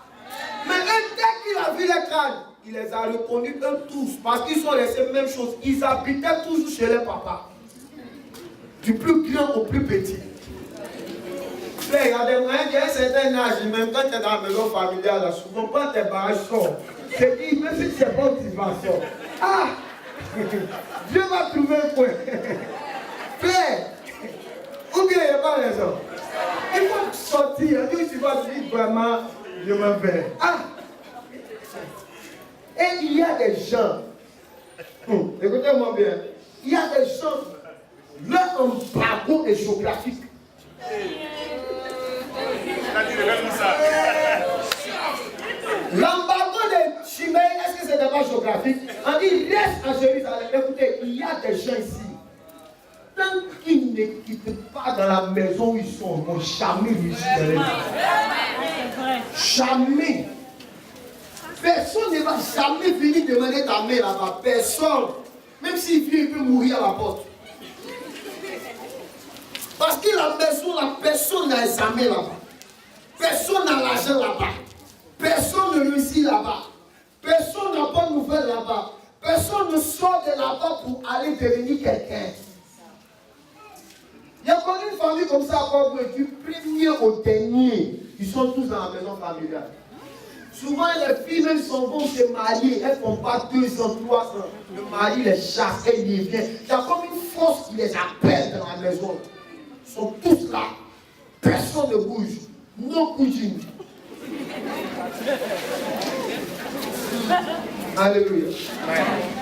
Mais eux, dès qu'il a vu les crânes, il les a reconnus eux tous. Parce qu'ils sont laissés même chose. Ils habitaient toujours chez les papas. Du plus grand au plus petit. Frère, il y a des moyens qui ont un certain âge, même quand tu es dans la maison familiale, là, souvent quand tes barrages sont, c'est dit, même si c'est pas motivation. Ah! Dieu va trouver un point. Frère, ou bien il n'y a pas raison. Il faut sortir, tu vas dire vraiment, je me vais. Ah! Et il y a des gens, écoutez-moi bien, il y a des gens, leur embargo est géographique. L'embargo de Chimay, est-ce que c'est pas géographique? On dit reste à Jérusalem. Écoutez, il y a des gens ici. Tant qu'ils ne quittent pas dans la maison où ils sont, ils vont jamais réussir. Jamais. Personne ne va jamais venir demander ta main là-bas. Personne. Même s'il vient, il peut mourir à la porte. Parce que la maison, la personne n'a jamais là-bas. Personne n'a l'argent là-bas. Personne ne réussit là-bas. Personne n'a pas de nouvelles là-bas. Personne ne sort de là-bas pour aller devenir quelqu'un. Il y a connu une famille comme ça à Port-Boué, du premier au dernier. Ils sont tous dans la maison familiale. Souvent, les filles même s'en vont se marier. Elles ne font pas 2 ans, 3 ans. Le mari les chasse, elle y vient. Il y a comme une force qui les appelle dans la maison. Ils sont tous là. Personne ne bouge. Non cousine. Alléluia.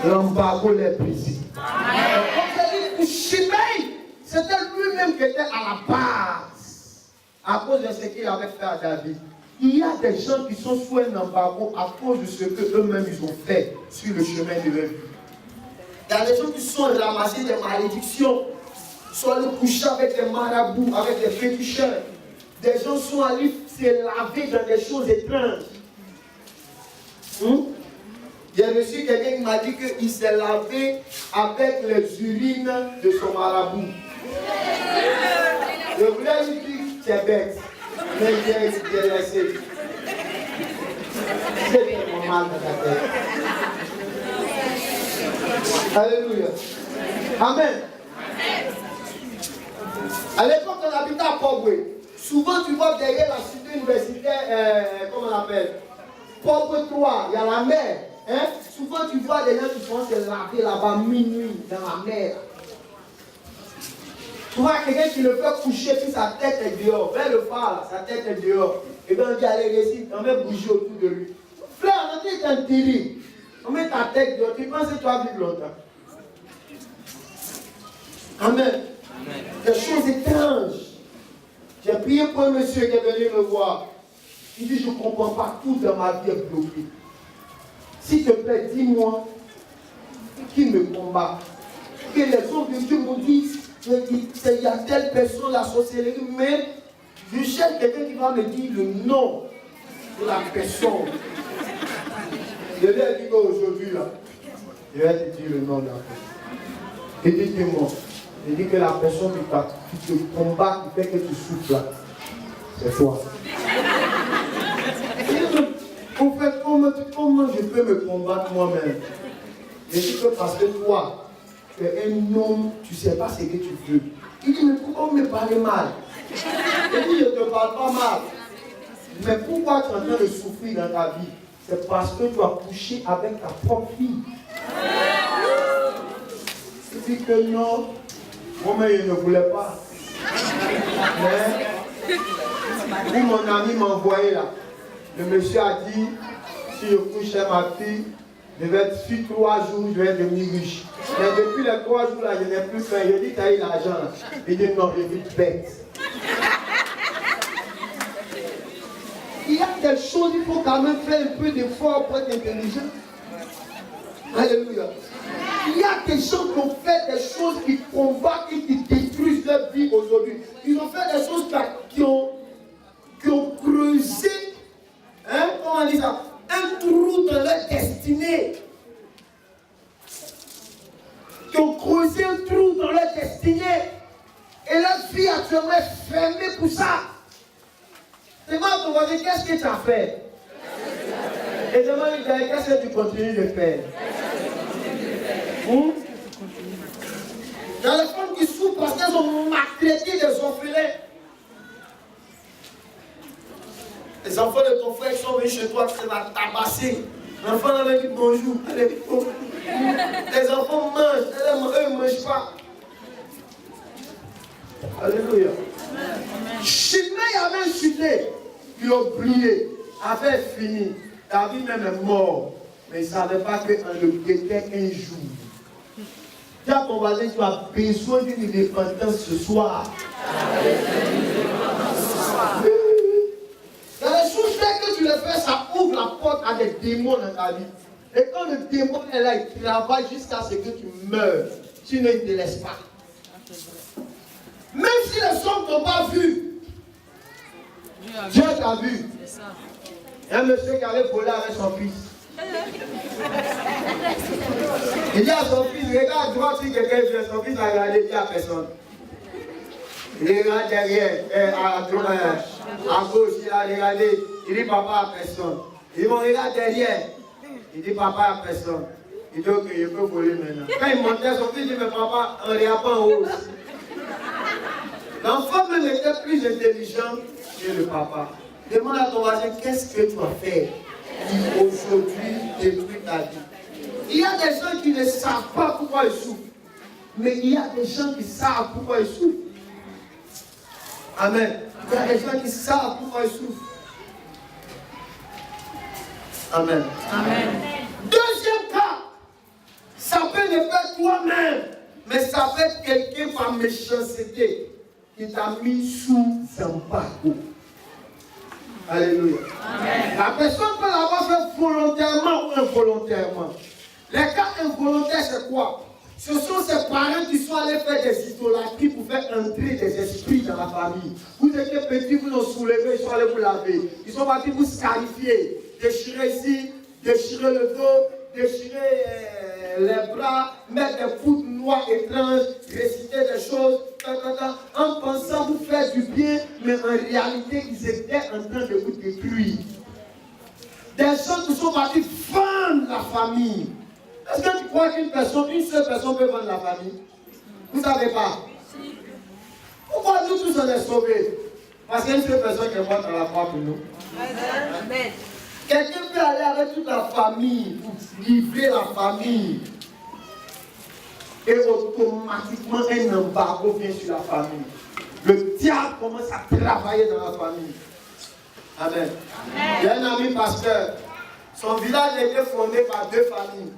L'embargo les brisé. Comme je dis, Shimei, c'était lui-même qui était à la base. À cause de ce qu'il avait fait à David. Il y a des gens qui sont sous un embargo à cause de ce qu'eux-mêmes ils ont fait sur le chemin de leur vie. Il y a des gens qui sont ramassés des malédictions. Sont allés coucher avec des marabouts, avec des féticheurs. Des gens sont allés se laver dans des choses étranges. J'ai reçu quelqu'un qui m'a dit qu'il s'est lavé avec les urines de son marabout. Je voulais lui dire que c'est bête. Mais j'ai laissé. C'est normal dans ta tête. Alléluia. Amen. À l'époque, on habitait à Port-Boué. Souvent, tu vois derrière la cité universitaire, comment on appelle, Port-Boué 3, il y a la mer. Hein? Souvent, tu vois des gens qui vont se laver là-bas minuit dans la mer. Tu vois quelqu'un qui le fait coucher, puis sa tête est dehors. Vers le phare, sa tête est dehors. Et bien, on dit, allez, récite, on met bouger autour de lui. Frère, on est un terrible. On met ta tête dehors. Tu penses que tu vas vivre longtemps. Amen. Des choses étranges. J'ai prié pour un monsieur qui est venu me voir. Il dit, je ne comprends pas, tout dans ma vie est bloqué. S'il te plaît, dis-moi qui me combat. Que les hommes de Dieu me disent, il y a telle personne, la sorcellerie, mais je cherche quelqu'un qui va me dire le nom de la personne. Je lui ai dit qu'aujourd'hui, là, je vais te dire le nom de la personne. Et dites-moi. Il dit que la personne qui te combat, qui fait que tu souffles là, c'est toi. En fait, comment je peux me combattre moi-même? Je dis que parce que toi, tu es un homme, tu ne sais pas ce que tu veux. Il dit, mais pourquoi me parler mal? Je dis, je ne te parle pas mal. Mais pourquoi tu es en train de souffrir dans ta vie? C'est parce que tu as couché avec ta propre fille. Il dit que non. Moi-même, je ne voulais pas. Mais, où mon ami m'a envoyé là, le monsieur a dit, si je couche avec ma fille, je vais être sur 3 jours, je vais devenir riche. Mais depuis les 3 jours là, je n'ai plus faim. Je dis, tu as eu l'argent. Il dit, non, je vis bête. Il y a des choses, il faut quand même faire un peu d'effort pour être intelligent. Alléluia. Il des gens qui ont fait des choses qui combattent et qui détruisent leur vie aujourd'hui. Ils ont fait des choses qui ont creusé, comment on dit ça, un trou dans leur destinée. Qui ont creusé un trou dans leur destinée. Et leur vie actuellement est fermée pour ça. Demande à ton voisin, qu'est-ce que tu as fait? Et demande, qu'est-ce que tu continues de faire? Il y a des femmes qui souffrent parce qu'elles ont maltraité des orphelins. Les enfants de ton frère sont venus chez toi, tu vas tabasser. L'enfant leur dit bonjour. Les enfants mangent, eux ne mangent pas. Alléluia. Chimée avait insulté, il a oublié, avait fini. David même est mort, mais il ne savait pas qu'on le guettait un jour. Dis à ton voisin, tu as besoin d'une indépendance ce soir. Dans les choses que tu le fais, ça ouvre la porte à des démons dans ta vie. Et quand le démon est là, il travaille jusqu'à ce que tu meurs. Sinon, il ne te laisse pas. Même si les hommes ne t'ont pas vu, Dieu t'a vu. Il y a un monsieur qui allait voler avec son fils. Il dit à son fils, regarde à droite si quelqu'un vient, son fils a regardé, il dit à personne. Il regarde derrière, à gauche, il a regardé, il dit papa à personne. Il me regarde derrière, il dit papa à personne. Il dit ok, je peux voler maintenant. Quand il montait, son fils dit mais papa, on ne regarde pas en haut. L'enfant même était plus intelligent que le papa. Demande à ton voisin, qu'est-ce que tu as fait qui aujourd'hui détruit ta vie? Il y a des gens qui ne savent pas pourquoi ils souffrent. Mais il y a des gens qui savent pourquoi ils souffrent. Amen. Il y a des gens qui savent pourquoi ils souffrent. Amen. Amen. Deuxième cas, ça peut ne pas être toi-même, mais ça peut être quelqu'un par méchanceté qui t'a mis sous embargo. Alléluia. Amen. La personne peut l'avoir fait volontairement ou involontairement. Les cas involontaires, c'est quoi? Ce sont ces parents qui sont allés faire des idolâtries pour faire entrer des esprits dans la famille. Vous étiez petits, vous ont soulevé, ils sont allés vous laver. Ils sont partis vous scarifier, déchirer ici, déchirer le dos, déchirer les bras, mettre des poudres noires étranges, réciter des choses, en pensant vous faire du bien, mais en réalité, ils étaient en train de vous détruire. Des gens qui sont partis vendre la famille. Est-ce que tu crois qu'une seule personne peut vendre la famille? Vous ne savez pas. Pourquoi nous tous on est sauvés? Parce qu'il y a une seule personne qui est morte à la croix pour nous. Amen. Quelqu'un peut aller avec toute la famille pour livrer la famille. Et automatiquement, un embargo vient sur la famille. Le diable commence à travailler dans la famille. Amen. Il y a un ami pasteur. Son village a été fondé par 2 familles.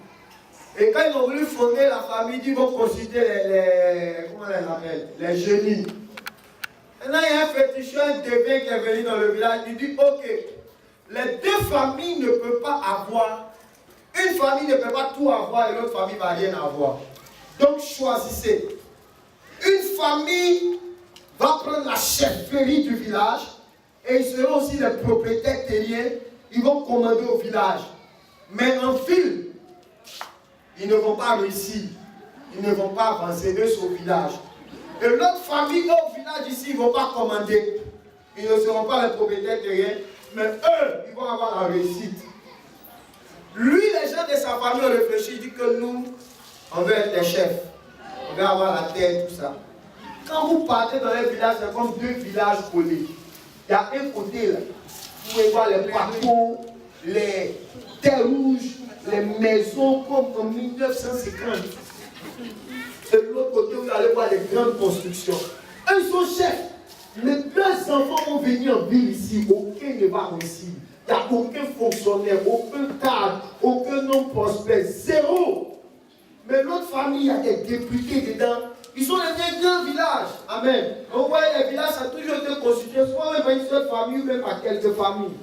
Et quand ils ont voulu fonder la famille, ils vont consulter comment on les appelle? Les génies. Maintenant, il y a un féticheur, un devin qui est venu dans le village. Il dit, ok, les 2 familles ne peuvent pas avoir. Une famille ne peut pas tout avoir et l'autre famille ne va rien avoir. Donc choisissez. Une famille va prendre la chefferie du village et ils seront aussi les propriétaires terriens. Ils vont commander au village. Mais en ville, ils ne vont pas réussir. Ils ne vont pas avancer, eux sont au village. Et l'autre famille au village ici, ils ne vont pas commander. Ils ne seront pas les propriétaires terriens, mais eux, ils vont avoir la réussite. Lui, les gens de sa famille ont réfléchi, ils disent que nous, on veut être les chefs. On veut avoir la terre, tout ça. Quand vous partez dans les villages, c'est comme 2 villages collés. Il y a un côté là, vous pouvez voir les bateaux, les terres rouges, les maisons comme en 1950. Et de l'autre côté, vous allez voir les grandes constructions. Eux, ils sont chefs. Mais 2 enfants vont venir en ville ici, aucun ne va réussir. Il n'y a aucun fonctionnaire, aucun cadre, aucun homme prospère, 0. Mais l'autre famille, il y a des députés dedans. Ils sont dans un grand village. Amen. On voit les villages, ça a toujours été constitué, soit même par une seule famille ou même par quelques familles.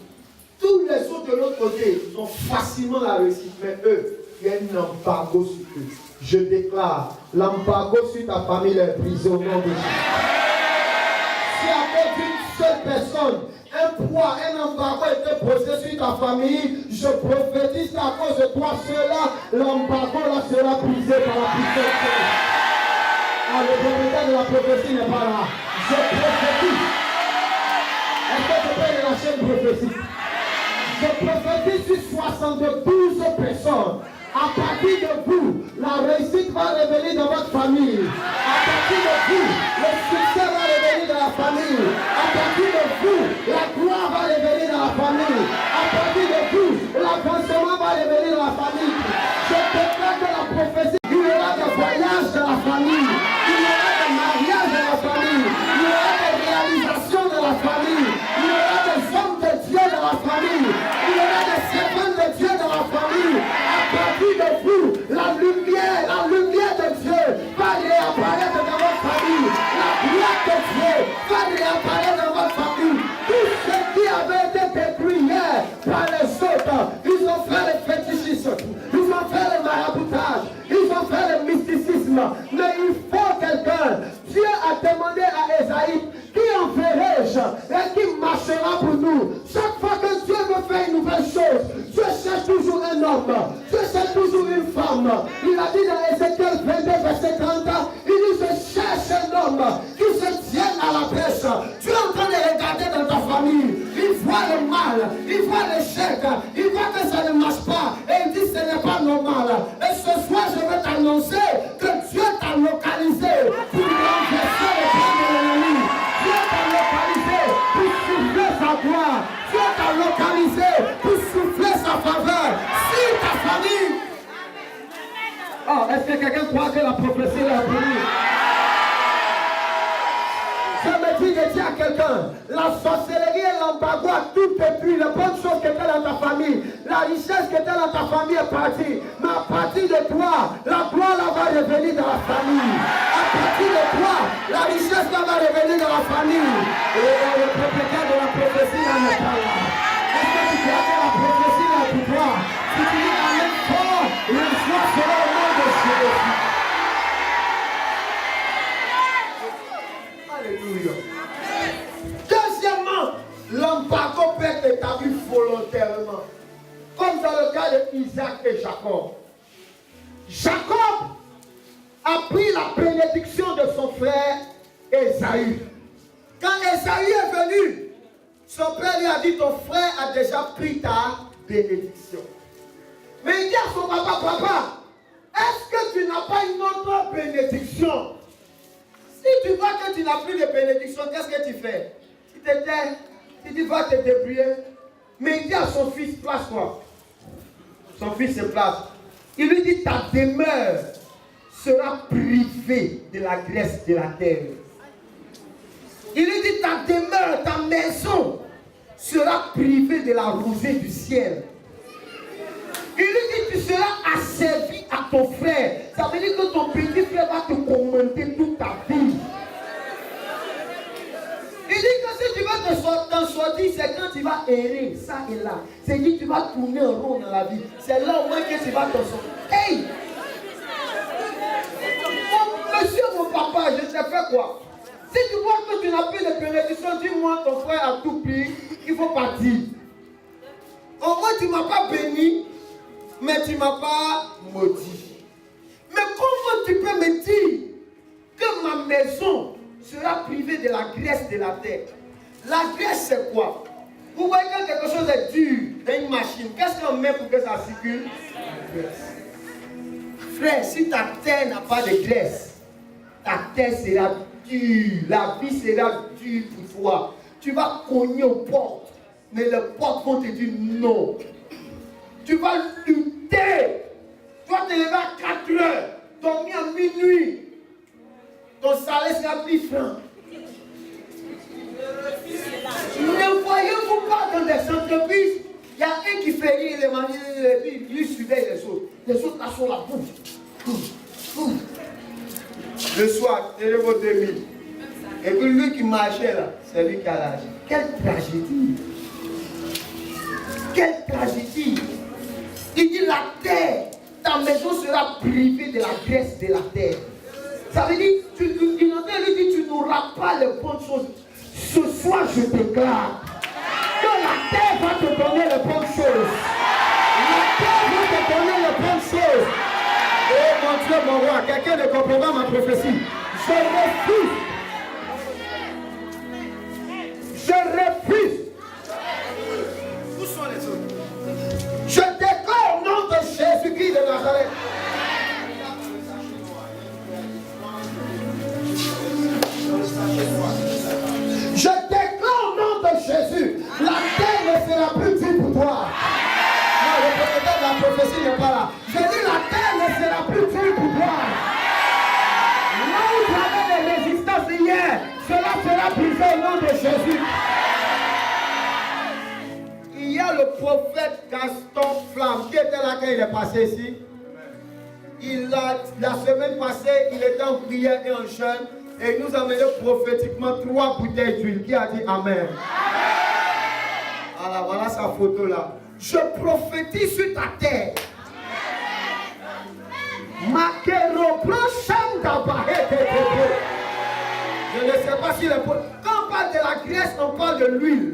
Tous les autres de l'autre côté, ils ont facilement la réussite. Mais eux, il y a un embargo sur eux. Je déclare, l'embargo sur ta famille est brisé au nom de Jésus. Si à cause d'une seule personne, un poids, un embargo était posé sur ta famille, je prophétise à cause de toi, cela, l'embargo là sera brisé par la puissance de Dieu. Ah, le propriétaire de la prophétie n'est pas là. Je prophétise. Est-ce que tu peux relâcher une prophétie? Je prophétise sur 72 personnes. À partir de vous, la réussite va revenir dans votre famille. À partir de vous, le succès va revenir dans la famille. À partir de vous, la gloire va revenir dans la famille. À partir de vous, l'avancement va revenir dans la famille. Je déclare que la prophétie, il y aura des voyages dans la famille. Il y aura des mariages dans la famille. Il y aura des réalisations dans la famille. Il y aura des hommes de Dieu dans la famille. Il y aura des servants de Dieu dans la famille. À partir de vous, la lumière de Dieu va réapparaître dans votre famille. La gloire de Dieu va réapparaître dans votre famille. Tout ce qui avait été détruit hier par les autres, ils ont fait le fétichisme, ils ont fait le maraboutage, ils ont fait le mysticisme. Mais il faut quelqu'un. Dieu a demandé à Esaïe, qui enverrai-je et qui marchera pour nous? Chaque fois que Dieu veut faire une nouvelle chose, Dieu cherche toujours un homme, Dieu cherche toujours une femme. Il a dit dans Ézéchiel 22, verset 30, il dit, je cherche un homme qui se tienne à la brèche. Tu es en train de regarder dans ta famille, il voit le mal, il voit l'échec, il voit que ça ne marche pas, et il dit, ce n'est pas normal. Et ce soir, je vais t'annoncer que Dieu t'a localisé pour renverser le plan de l'ennemi. Dieu t'a localisé pour souffler sa gloire. Dieu t'a localisé pour souffler sa faveur sur ta famille. Oh, est-ce que quelqu'un croit que la prophétie l'a appris? Je me dis de dire à quelqu'un, la sorcellerie et l'embargo a tout détruit. Les bonnes choses qui étaient dans ta famille, la richesse qui était dans ta famille est partie. Mais à partir de toi, la gloire là va revenir dans la famille. À partir de toi, la richesse là va revenir dans la famille. Et le propriétaire de la prophétie là n'est pas là. Est-ce que tu crois que la prophétie là pour toi? Si tu dis amen fort, le choix sera au nom de Jésus. Alléluia. Deuxièmement, l'embargo peut être établi volontairement. Comme dans le cas d'Isaac et Jacob. Jacob a pris la bénédiction de son frère Ésaü. Quand Ésaü est venu, son père lui a dit, ton frère a déjà pris ta bénédiction. Mais il dit à son papa, papa, est-ce que tu n'as pas une autre bénédiction? Si tu vois que tu n'as plus de bénédiction, qu'est-ce que tu fais? Tu te tais, tu dis, va te débrouiller. Mais il dit à son fils, place-toi. Son fils se place. Il lui dit, ta demeure sera privée de la graisse de la terre. Il lui dit, ta demeure, ta maison sera privée de la rosée du ciel. Il lui dit, tu seras asservi à ton frère. Ça veut dire que ton petit frère va te commenter toute ta vie. Il dit que si tu vas t'en sortir, c'est quand tu vas errer, ça et là. C'est dit que tu vas tourner en rond dans la vie. C'est là au moins que tu vas t'en sortir. Hey! Monsieur mon papa, je t'ai fait quoi? Si tu vois que tu n'as plus de bénédiction, dis-moi, ton frère a tout pris, il faut partir. Au moins tu ne m'as pas béni, mais tu ne m'as pas maudit. Mais comment tu peux me dire que ma maison sera privée de la graisse de la terre? La graisse, c'est quoi? Vous voyez quand quelque chose est dur dans une machine, qu'est-ce qu'on met pour que ça circule? La graisse. Frère, si ta terre n'a pas de graisse, ta terre sera dure, la vie sera dure pour toi. Tu vas cogner aux portes, mais les portes vont te dire non. Tu vas lutter. Tu vas te lever à 4 heures, dormir à minuit. Ton salaire sera plus franc. Ne voyez-vous pas dans des entreprises, il y a un qui fait rire les mamies, lui surveille les autres. Les autres là sont là. Le soir, il vaut 2000. Et puis lui qui marchait là, c'est lui qui a l'argent. Quelle tragédie! Quelle tragédie! Il dit la terre ta maison sera privée de la graisse de la terre. Ça veut dire, il lui dit, tu n'auras pas les bonnes choses. Ce soir, je déclare que la terre va te donner les bonnes choses. La terre va te donner les bonnes choses. Oh mon Dieu, mon roi, quelqu'un ne comprend pas ma prophétie. Je refuse. Je refuse. Où sont les autres? Je déclare au nom de Jésus-Christ de Nazareth. Je déclare au nom de Jésus, la terre ne sera plus dure pour toi. Non, le prophète de la prophétie n'est pas là. Je dis la terre ne sera plus dure pour toi. Là où tu avais des résistances hier, cela sera brisé au nom de Jésus. Il y a le prophète Gaston Flamme qui était là quand il est passé ici. La semaine passée, il était en prière et en jeûne. Et il nous a amené prophétiquement 3 bouteilles d'huile. Qui a dit Amen? Alors voilà sa photo là. Je prophétise sur ta terre. Je ne sais pas si quand on parle de la graisse, on parle de l'huile.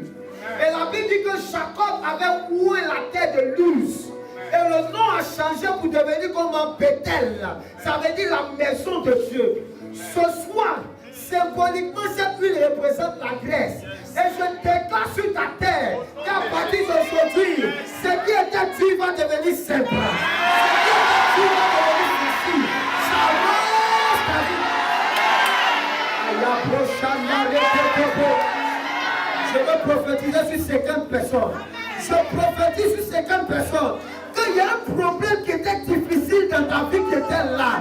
Et la Bible dit que Jacob avait oué la terre de l'Uz. Et le nom a changé pour devenir comme un Bethel. Ça veut dire la maison de Dieu. Ce soir, symboliquement, cette huile représente la graisse. Et je déclare sur ta terre qu'à partir d'aujourd'hui, ce qui était dur va devenir simple. Ce qui était dur va devenir facile. Ça reste ta vie. Je veux prophétiser sur 50 personnes. Je prophétise sur 50 personnes qu'il y a un problème qui était difficile dans ta vie qui était là.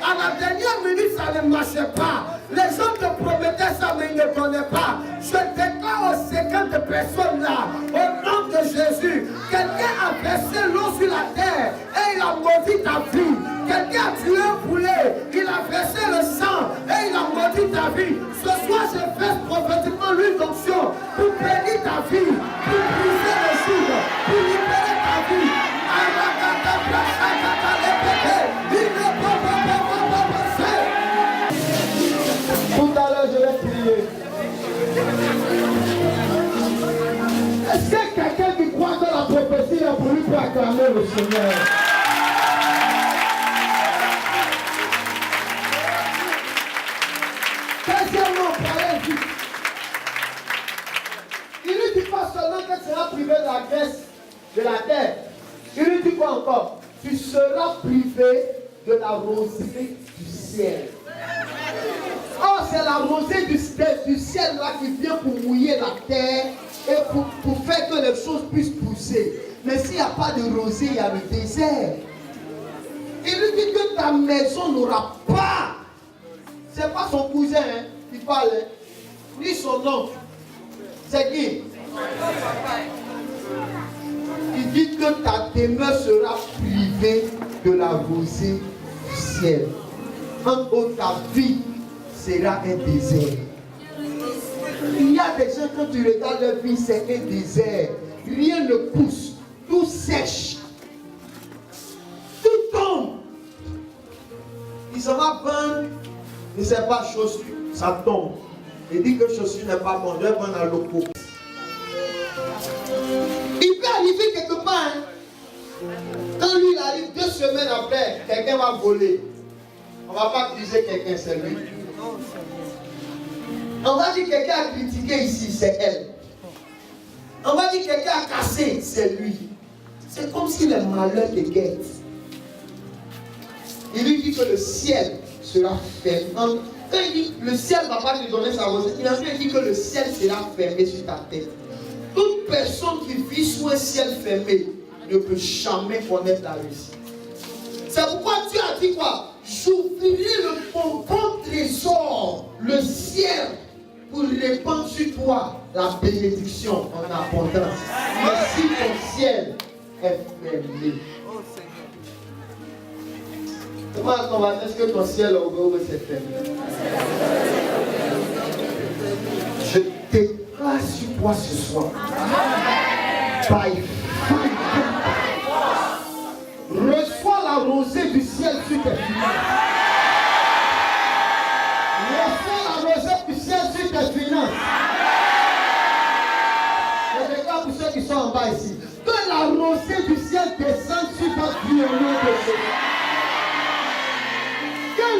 À la dernière minute, ça ne marchait pas. Les gens te promettaient ça, mais ils ne connaissent pas. Je déclare aux 50 personnes là, au nom de Jésus, quelqu'un a versé l'eau sur la terre et il a maudit ta vie. Quelqu'un a tué un poulet, il a versé le sang et il a maudit ta vie. Ce soir, je fais prophétiquement l'huile d'onction pour bénir ta vie, pour briser le joug, pour libérer ta vie. Tout à l'heure, je vais prier. Est-ce que quelqu'un qui croit que la prophétie est pour lui peut acclamer le Seigneur? Deuxièmement, parlez vite. Il lui dit pas seulement que tu seras privé de la graisse de la terre. Il lui dit quoi encore? Tu seras privé de la rosée du ciel. Oh, c'est la rosée du ciel là qui vient pour mouiller la terre et pour faire que les choses puissent pousser. Mais s'il n'y a pas de rosée, il y a le désert. Il lui dit que ta maison n'aura pas. C'est pas son cousin hein, qui parle, hein, ni son oncle. C'est qui? Il dit que ta demeure sera privée de la rosée du ciel. En haut, ta vie sera un désert. Il y a des gens, quand tu regardes leur vie, c'est un désert. Rien ne pousse, tout sèche, tout tombe. Il s'en va vendre, il ne sait pas chaussure, ça tombe. Il dit que chaussure n'est pas bon, je vais vendre à l'eau. Il peut arriver quelque part. Hein. Quand lui il arrive 2 semaines après, quelqu'un va voler. On ne va pas accuser quelqu'un, c'est lui. On va dire quelqu'un a critiqué ici, c'est elle. On va dire quelqu'un a cassé, c'est lui. C'est comme si le malheur te guette. Il lui dit que le ciel sera fermé. Quand il dit le ciel ne va pas te donner sa rosée, il a dit que le ciel sera fermé sur ta tête. Toute personne qui vit sous un ciel fermé ne peut jamais connaître la réussite. C'est pourquoi Dieu a dit quoi? J'ouvrirai mon bon trésor, le ciel, pour répandre sur toi la bénédiction en abondance. Mais si ton ciel est fermé, comment est-ce que ton ciel est ouvert ou c'est fermé? Je déclare sur toi ce soir. By fire. Reçois la rosée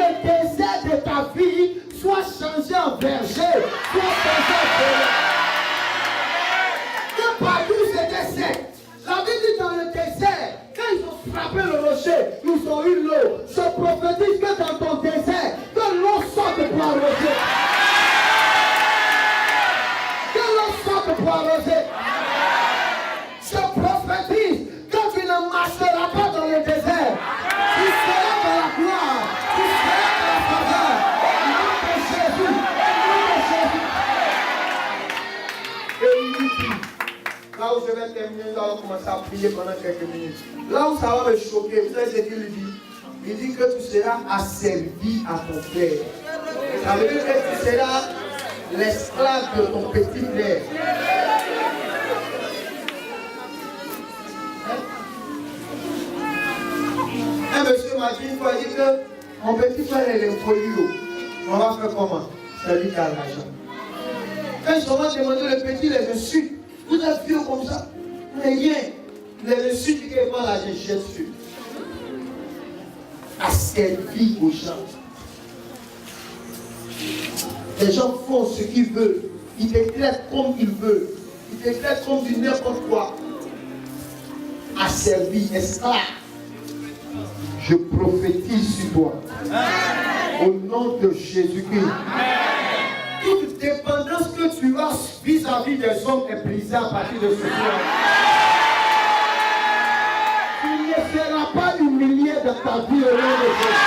le désert de ta vie soit changé en verger, soit changé en forêt. Que partout c'était sec. La Bible dit dans le désert, quand ils ont frappé le rocher, ils ont eu l'eau. Je prophétise que dans ton désert, que l'eau sorte pour arroser. Que l'eau sorte pour arroser. Je prophétise que tu ne marcheras pas dans le désert. Tu seras dans la gloire. Tu seras dans la faveur. Au nom de Jésus. Au nom de Jésus. Et il dit, là où je vais terminer, nous allons commencer à prier pendant quelques minutes. Là où ça va me choquer, vous savez ce qu'il dit? Il dit que tu seras asservi à ton frère. Ça veut dire que tu seras l'esclave de ton petit frère. Un monsieur m'a dit une fois, il dit que mon petit frère est l'infolio. On va faire comment? C'est lui qui a l'argent. Quand je m'ai demandé le petit, les insultes. Vous êtes vieux comme ça? Rien. Les insultes qui vont là, je jette dessus. Asservi aux gens. Les gens font ce qu'ils veulent. Ils te traitent comme ils veulent. Ils te traitent comme du n'importe quoi. Asservi, esclave. Je prophétise sur toi. Au nom de Jésus-Christ. Toute dépendance que tu as vis-à-vis des hommes est brisée à partir de ce soir. Tu ne seras pas humilié de ta vie au nom de Jésus.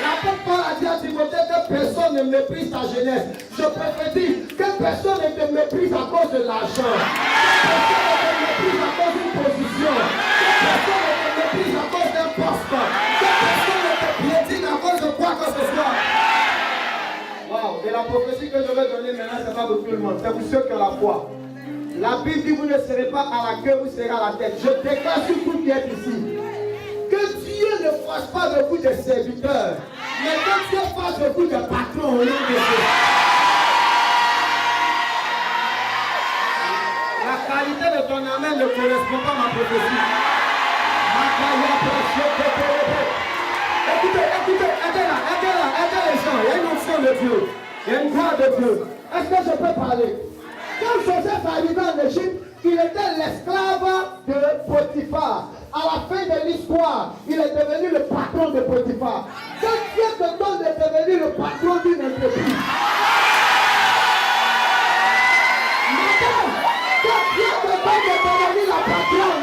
L'apôtre Paul a dit à Timothée que personne ne méprise ta jeunesse. Je prophétise que personne ne te méprise à cause de l'argent. Que personne ne te méprise à cause d'une position. Que personne ne te méprise à cause d'un poste. Que personne ne te piétine à cause de quoi que ce soit. Wow. Et la prophétie que je vais donner maintenant, ce n'est pas pour tout le monde. C'est pour ceux qui ont la foi. La Bible dit, vous ne serez pas à la queue, vous serez à la tête. Je déclare sur tout qui est ici. Que Dieu ne fasse pas de vous des serviteurs, mais que Dieu fasse de vous des patrons au nom de Dieu. La qualité de ton amen ne correspond pas à ma prophétie. Écoutez, aidez les gens. Il y a une onction de Dieu. Il y a une gloire de Dieu. Est-ce que je peux parler? Quand Joseph arrivé en Égypte, il était l'esclave de Potiphar. À la fin de l'histoire, il est devenu le patron de Potiphar. Quand Dieu te donne de devenir le patron d'une entreprise, madame, quand Dieu te donne de devenir la patronne,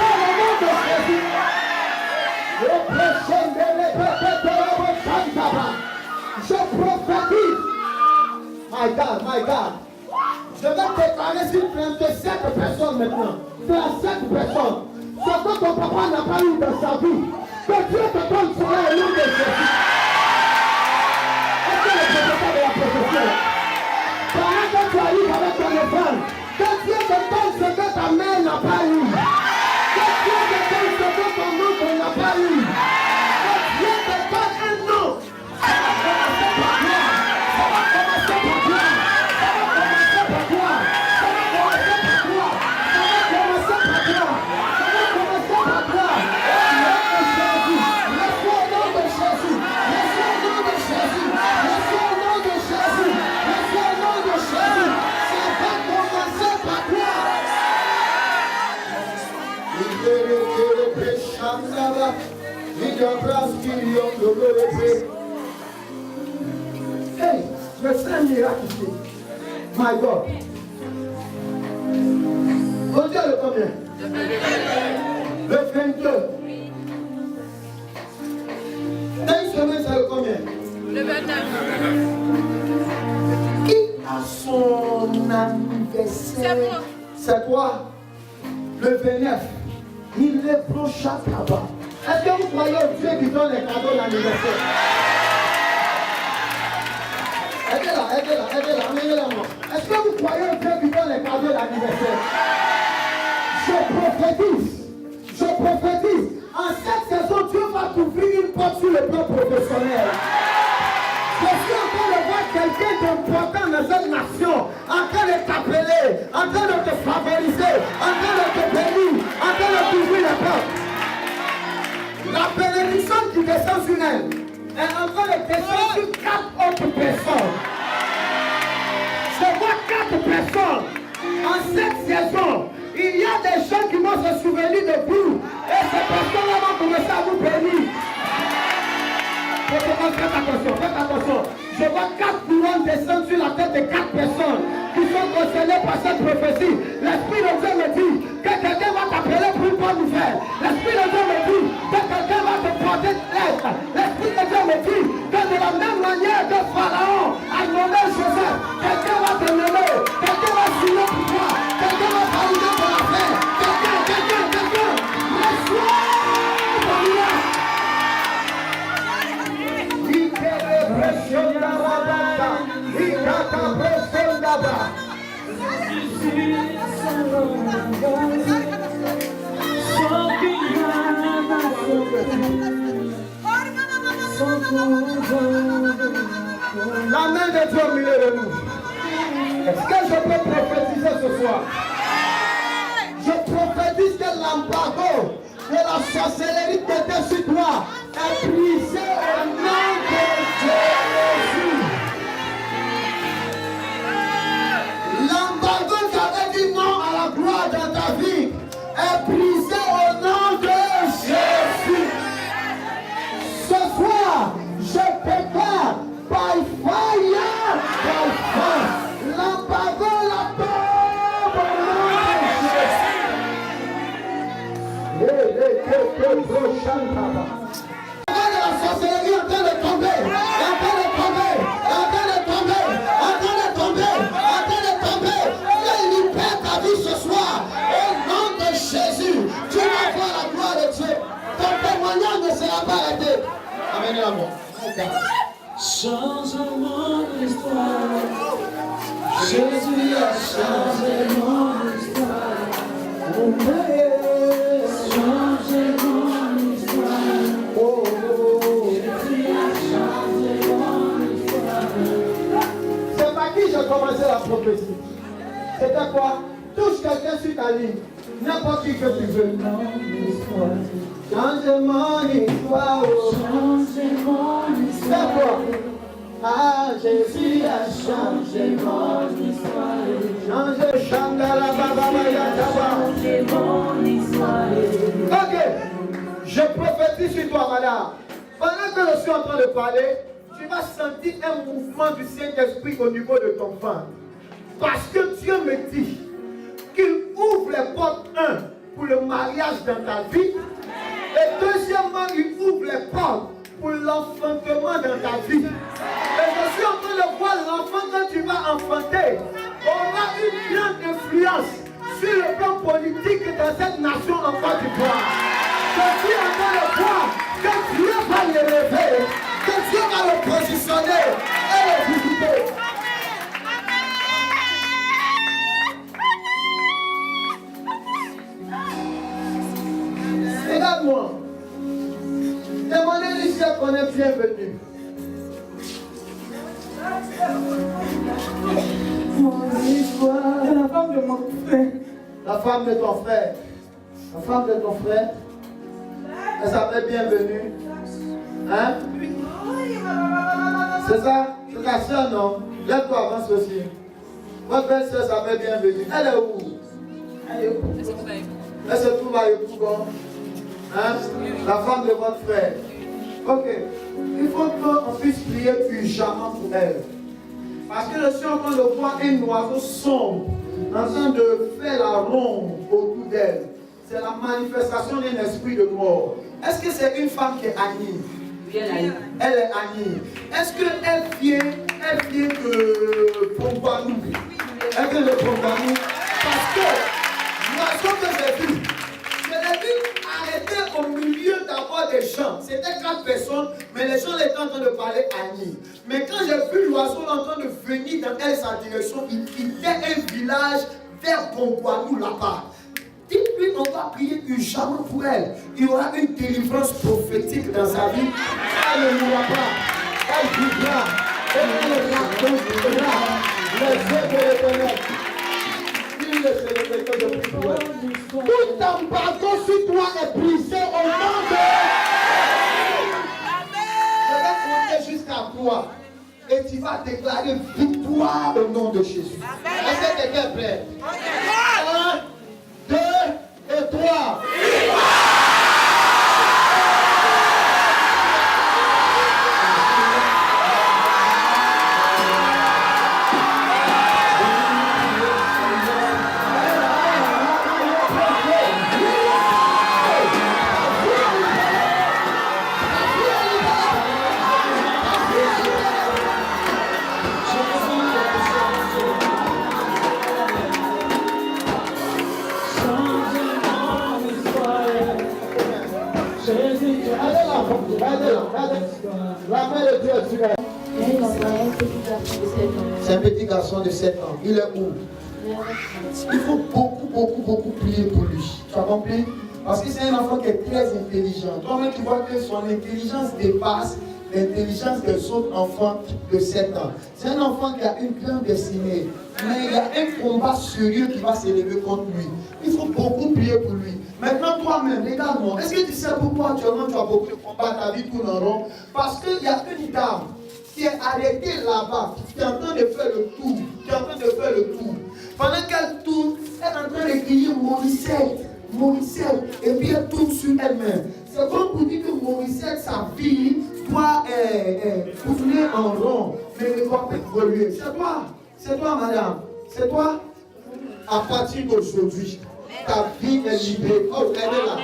au nom de Jésus. Je prophétise. My God. Je vais déclarer sur 37 personnes maintenant. 37 personnes. Ce que ton papa n'a pas eu dans sa vie. Que Dieu te donne cela au nom de Jésus. Est-ce que le prophète de la prophétie? Pendant que tu arrives avec ton épargne, que Dieu te donne ce que ta mère n'a pas eu. Que Dieu te donne ce que ton oncle n'a pas eu. Que Dieu te donne un nom. Ça va commencer par toi. Ça va commencer par toi. Ça va commencer par toi. Ça va commencer par toi. Ça va commencer par toi. Ça va commencer par toi. Au nom de Jésus. Laisse-moi au nom de Jésus. Laisse-moi au nom de Jésus. Laisse-moi au nom de Jésus. Ça va commencer par toi. Hey, je fais un miracle ici. My God. On dit le combien? Le 22. Dans une semaine, c'est le combien? Le 29. Qui a son anniversaire? C'est moi. C'est toi? Le 29. Il est proche à tabac. Est-ce que vous croyez au Dieu qui donne les cadeaux d'anniversaire? Aidez-la, amenez-la moi. Est-ce que vous croyez au Dieu qui donne les cadeaux d'anniversaire? Je prophétise. En cette saison, Dieu va t'ouvrir une porte sur le plan professionnel. Je suis en train de voir quelqu'un d'important dans cette nation, en train de t'appeler, en train de te favoriser, en train de te bénir, en est en train de descendre sur 4 autres personnes. Je vois 4 personnes en cette saison. Il y a des gens qui vont se souvenir de vous. Et ces personnes-là vont commencer à vous bénir. Faites attention, faites attention. Je vois 4 couronnes descendre sur la tête de 4 personnes qui sont concernées par cette prophétie. L'Esprit de Dieu me dit que quelqu'un va t'appeler pour une bonne nouvelle. L'Esprit de Dieu me dit que quelqu'un va te porter l'aide. L'Esprit de Dieu me dit que de la même manière que Pharaon a nommé Joseph, quelqu'un va te nommer, quelqu'un va signer pour toi, quelqu'un va valider pour la paix. Quelqu'un, reçois ton miracle. La main de Dieu au milieu de nous. Est-ce que je peux prophétiser ce soir? Je prophétise que l'embargo de la sorcellerie qui était sur toi est brisé au nom de Jésus. L'embargo qui avait dit non à la gloire dans ta vie est brisé au nom de Jésus. Ce soir, je déclare by fire, by fire. L'embargo la tombe au nom de Jésus. La sorcellerie est en train de tomber, en train de tomber, en train de tomber, en train de tomber, en train de tomber. Je libère ta vie ce soir. Au nom de Jésus, tu vas voir la gloire de Dieu. Ton témoignage ne sera pas arrêté. Amenez-la moi. Change mon histoire. Jésus a changé mon histoire. Changé mon histoire. Oh, Jésus a changé mon histoire. c'est par qui j'ai commencé la prophétie. C'était quoi? Touche quelqu'un sur ta ligne. N'importe qui que tu veux. Change mon histoire. Changé mon histoire. C'est quoi? Ah, Jésus a changé mon histoire. Changé Chandala Baba Yataba. Changé mon histoire. Ok, je prophétise sur toi, madame. Pendant que je suis en train de parler, tu vas sentir un mouvement du Saint-Esprit au niveau de ton ventre. Parce que Dieu me dit qu'il ouvre les portes, pour le mariage dans ta vie. Et deuxièmement, il ouvre les portes pour l'enfantement dans ta vie. Et je suis en train de voir l'enfant que tu vas enfanter aura une grande influence sur le plan politique dans cette nation en Côte d'Ivoire. Je suis en train de voir que Dieu va le lever, que Dieu va le positionner et le visiter. Regarde-moi. Demandez-lui si elle connaît bienvenue. Mon histoire. La femme de mon frère. La femme de ton frère. La femme de ton frère. Elle s'appelle bienvenue. Hein? C'est ça? C'est ta soeur, non? Lève-toi, avance aussi. Votre belle soeur s'appelle bienvenue. Elle est où? Elle est où? Elle se trouve à Yopougon. Hein? La femme de votre frère. Ok. Il faut qu'on puisse prier urgemment pour elle. Parce que je suis en train de voir un oiseau sombre en train de faire la ronde autour d'elle. C'est la manifestation d'un esprit de mort. Est-ce que c'est une femme qui est Annie? Elle est Annie. Est-ce qu'elle vient de Pongwanou? Elle vient de Pongwanou. Parce que l'oiseau que j'ai vu, je l'ai vu arrêter au milieu d'abord des gens. C'était 4 personnes, mais les gens étaient en train de parler Annie. Mais quand j'ai vu l'oiseau en train de venir dans elle sa direction, il quittait un village vers Pongwanou là-bas. Dites-lui, on va prier urgemment pour elle. Il y aura une délivrance prophétique dans sa vie. Elle ne mourra pas. Elle vivra. Elle racontera les œuvres de l'éternel. Il est célébré que je prie pour elle. Tout embargo sur toi est brisé au nom de... Je vais va déclarer victoire au nom de Jésus. Est-ce que quelqu'un est prêt? 1, 2 et 3. La main de Dieu est sur elle. C'est un petit garçon de 7 ans. Il est où? Il faut beaucoup prier pour lui. Tu as compris? Parce que c'est un enfant qui est très intelligent. Toi-même, tu vois que son intelligence dépasse l'intelligence des autres enfants de 7 ans. C'est un enfant qui a une grande destinée. Mais il y a un combat sérieux qui va s'élever contre lui. Il faut beaucoup prier pour lui. Maintenant, toi-même, regarde-moi. Est-ce que tu sais pourquoi actuellement tu as beaucoup de combats, ta vie tourne en rond? Parce qu'il y a une dame qui est arrêtée là-bas, qui est en train de faire le tour. Qui est en train de faire le tour. Pendant qu'elle tourne, elle est en train de crier Morissette. Et puis elle tourne sur elle-même. C'est comme pour dire que Morissette, sa vie, doit tourner en rond, mais ne doit pas évoluer. C'est toi, madame. C'est toi. À partir d'aujourd'hui, ta vie est libérée. Oh, elle est là.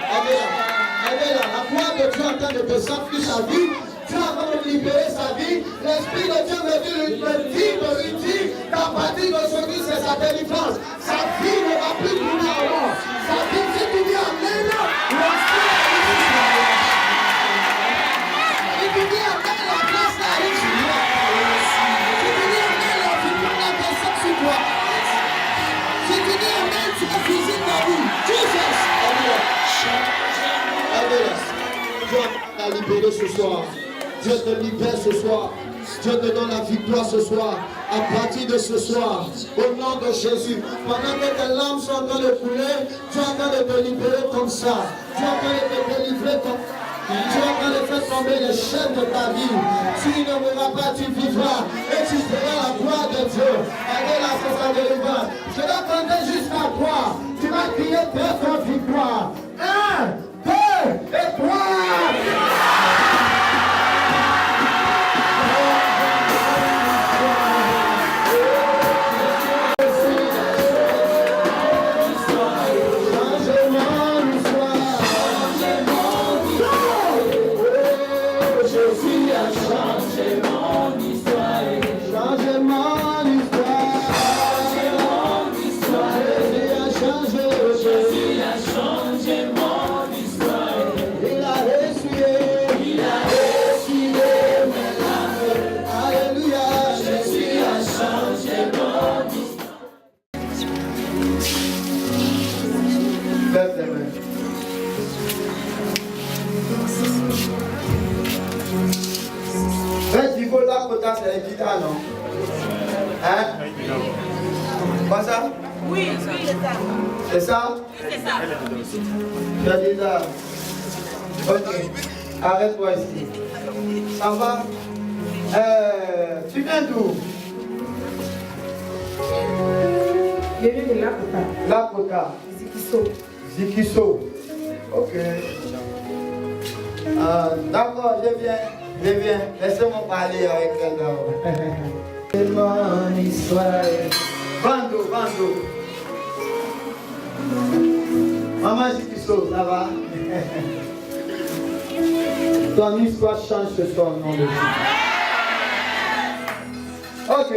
La gloire de Dieu est en train de descendre sur sa vie. Dieu est en train de libérer sa vie. L'Esprit de Dieu me dit qu'à partir d'aujourd'hui, c'est sa délivrance. Sa vie ne va plus tourner en rond. Sa vie, si tu dis Amen, l'Esprit si tu dis Amen, la grâce arrive sur toi. Si tu dis Amen, la victoire descend sur toi. Si tu dis Amen, tu vas visiter ta vie. Jesus. Dieu t'a libéré ce soir. Dieu te libère ce soir. Dieu te donne la victoire ce soir. À partir de ce soir, au nom de Jésus, pendant que tes larmes sont en train de couler, Dieu est en train de te libérer comme ça. Dieu est en train de te délivrer comme Dieu est en train de faire tomber les chaînes de ta vie. Tu ne mourras pas, tu vivras et tu verras la gloire de Dieu. Allez là, c'est sa délivrance. Je vais compter jusqu'à 3. Tu vas crier très fort victoire. 1, 2 et 3. C'est les guitares, non? Hein? Pas ça? Oui, c'est ça. C'est ça? C'est ça. Tu as dit ça? Ok. Arrête-toi ici. Ça va? Tu viens d'où? Je viens de Lakota. Lakota. Zikiso. Ok. D'accord, je viens. Laissez-moi parler avec elle d'abord. C'est mon histoire. Bando. Maman Zikiso, ça va? Ton histoire change ce soir au nom de Jésus. Ok.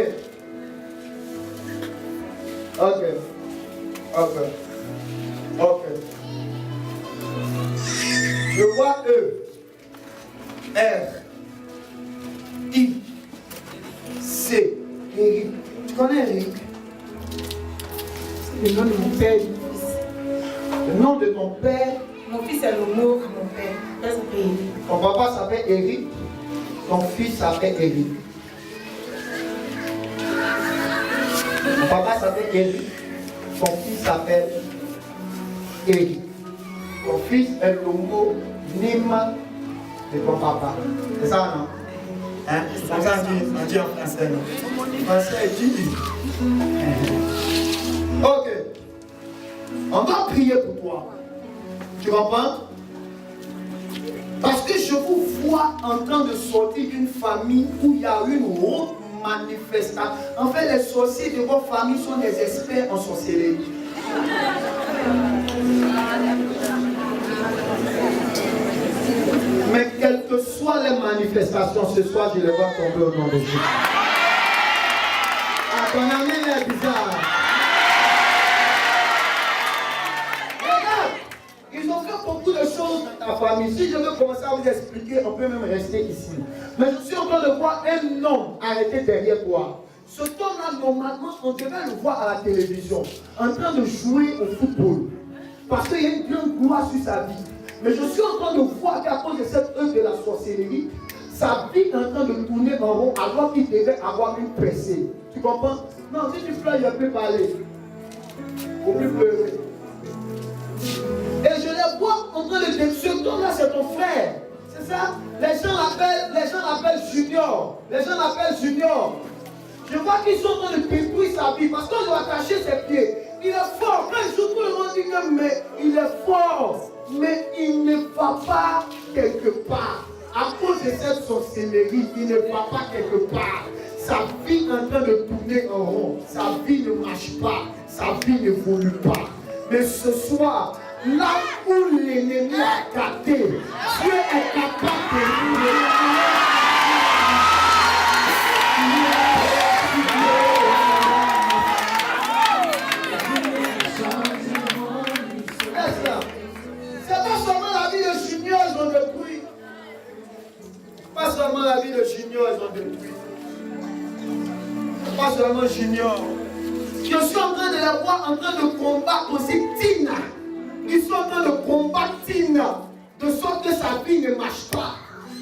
Je vois E-R-I-C. Eric. Tu connais Eric? C'est le nom de mon père et de mon fils. Le nom de ton père? Mon fils est le mot à mon père. Mon père s'appelle Eric. Ton papa s'appelle Eric. Ton fils s'appelle Eric. Ton papa s'appelle Eric. Ton fils s'appelle Eric. Ton fils est le mot Nima de ton papa. C'est ça, non? Hein? Comme ça, on dit en français. En français, dit. Ok. On va prier pour toi. Tu comprends? Parce que je vous vois en train de sortir d'une famille où il y a une haute manifestation. En fait, les sorciers de vos familles sont des experts en sorcellerie. Mais quelles que soient les manifestations, ce soir, je les vois tomber au nom de Jésus. Ah, ton ami est bizarre. Regarde, ils ont fait beaucoup de choses dans ta famille. Si je veux commencer à vous expliquer, on peut même rester ici. Mais je suis en train de voir un homme arrêté derrière toi. Ce homme-là, normalement, on devait le voir à la télévision, en train de jouer au football. Parce qu'il y a une grande gloire sur sa vie. Mais je suis en train de voir qu'à cause de cette œuvre de la sorcellerie, sa vie est en train de tourner en rond alors qu'il devait avoir une percée. Tu comprends? Non, si tu pleures, il ne peut pas parler. Il ne faut plus pleurer. Et je les vois en train de dire, ce homme-là, c'est ton frère. C'est ça? Les gens l'appellent Junior. Les gens l'appellent Junior. Je vois qu'ils sont en train de détruire sa vie parce qu'on doit attacher ses pieds. Il est fort. Quand il joue, tout le monde dit que mais il est fort. Mais il ne va pas quelque part. À cause de cette sorcellerie, il ne va pas quelque part. Sa vie est en train de tourner en rond. Sa vie ne marche pas. Sa vie n'évolue pas. Mais ce soir, là où l'ennemi a gâté, Dieu est capable de nous. Pas seulement la vie de Junior, ils ont détruit. Pas seulement Junior. Je suis en train de les voir en train de combattre aussi Tina. Ils sont en train de combattre Tina. De sorte que sa vie ne marche pas.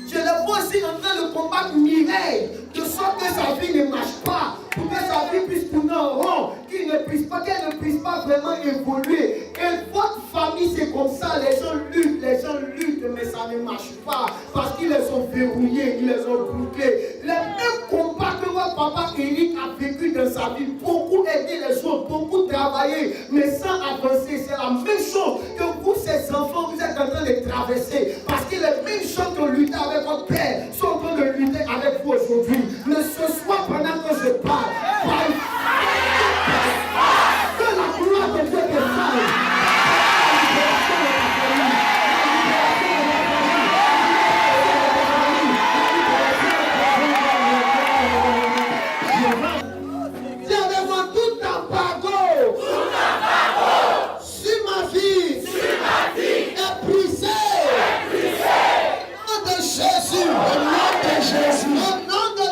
Je les vois aussi en train de combattre Mireille. De sorte que sa vie ne marche pas. Pour que sa vie puisse tourner en rond. Qu'elle ne puisse pas vraiment évoluer. Et votre famille, c'est comme ça. Les gens luttent, mais ça ne marche pas. Parce qu'ils les ont verrouillés, ils les ont bloqués. Les mêmes combats que votre papa Eric a vécu dans sa vie. Beaucoup aider les autres, beaucoup travailler, mais sans avancer. C'est la même chose que vous, ces enfants, vous êtes en train de traverser. Parce que les mêmes choses que lutter avec votre père sont en train de lutter avec vous aujourd'hui. Mais ce soir, pendant que je parle, que la gloire de Dieu descende. Jésus, au nom de Jésus, au nom de